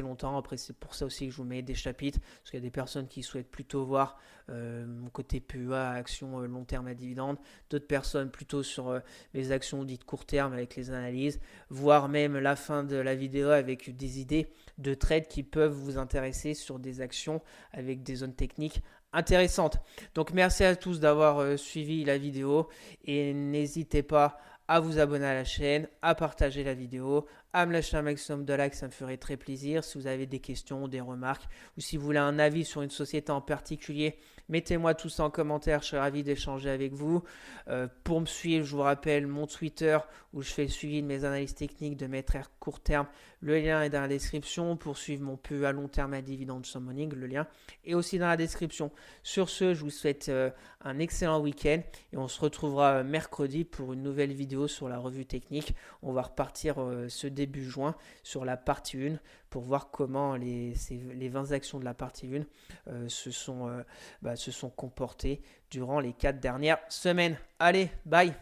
S1: longtemps. Après c'est pour ça aussi que je vous mets des chapitres, parce qu'il y a des personnes qui souhaitent plutôt voir mon côté PEA, action long terme à dividende, d'autres personnes plutôt sur les actions dites court terme avec les analyses, voire même la fin de la vidéo avec des idées de trades qui peuvent vous intéresser sur des actions avec des zones techniques intéressantes. Donc merci à tous d'avoir suivi la vidéo et n'hésitez pas à vous abonner à la chaîne, à partager la vidéo, à me lâcher un maximum de likes, ça me ferait très plaisir. Si vous avez des questions, des remarques ou si vous voulez un avis sur une société en particulier, mettez-moi tout ça en commentaire, je serai ravi d'échanger avec vous. Pour me suivre, je vous rappelle mon Twitter où je fais le suivi de mes analyses techniques de mes trades court terme. Le lien est dans la description. Pour suivre mon PEA long terme à dividende summoning, le lien est aussi dans la description. Sur ce, je vous souhaite un excellent week-end et on se retrouvera mercredi pour une nouvelle vidéo sur la revue technique. On va repartir ce début juin sur la partie 1 pour voir comment les 20 actions de la partie 1 se sont comportées durant les 4 dernières semaines. Allez, bye!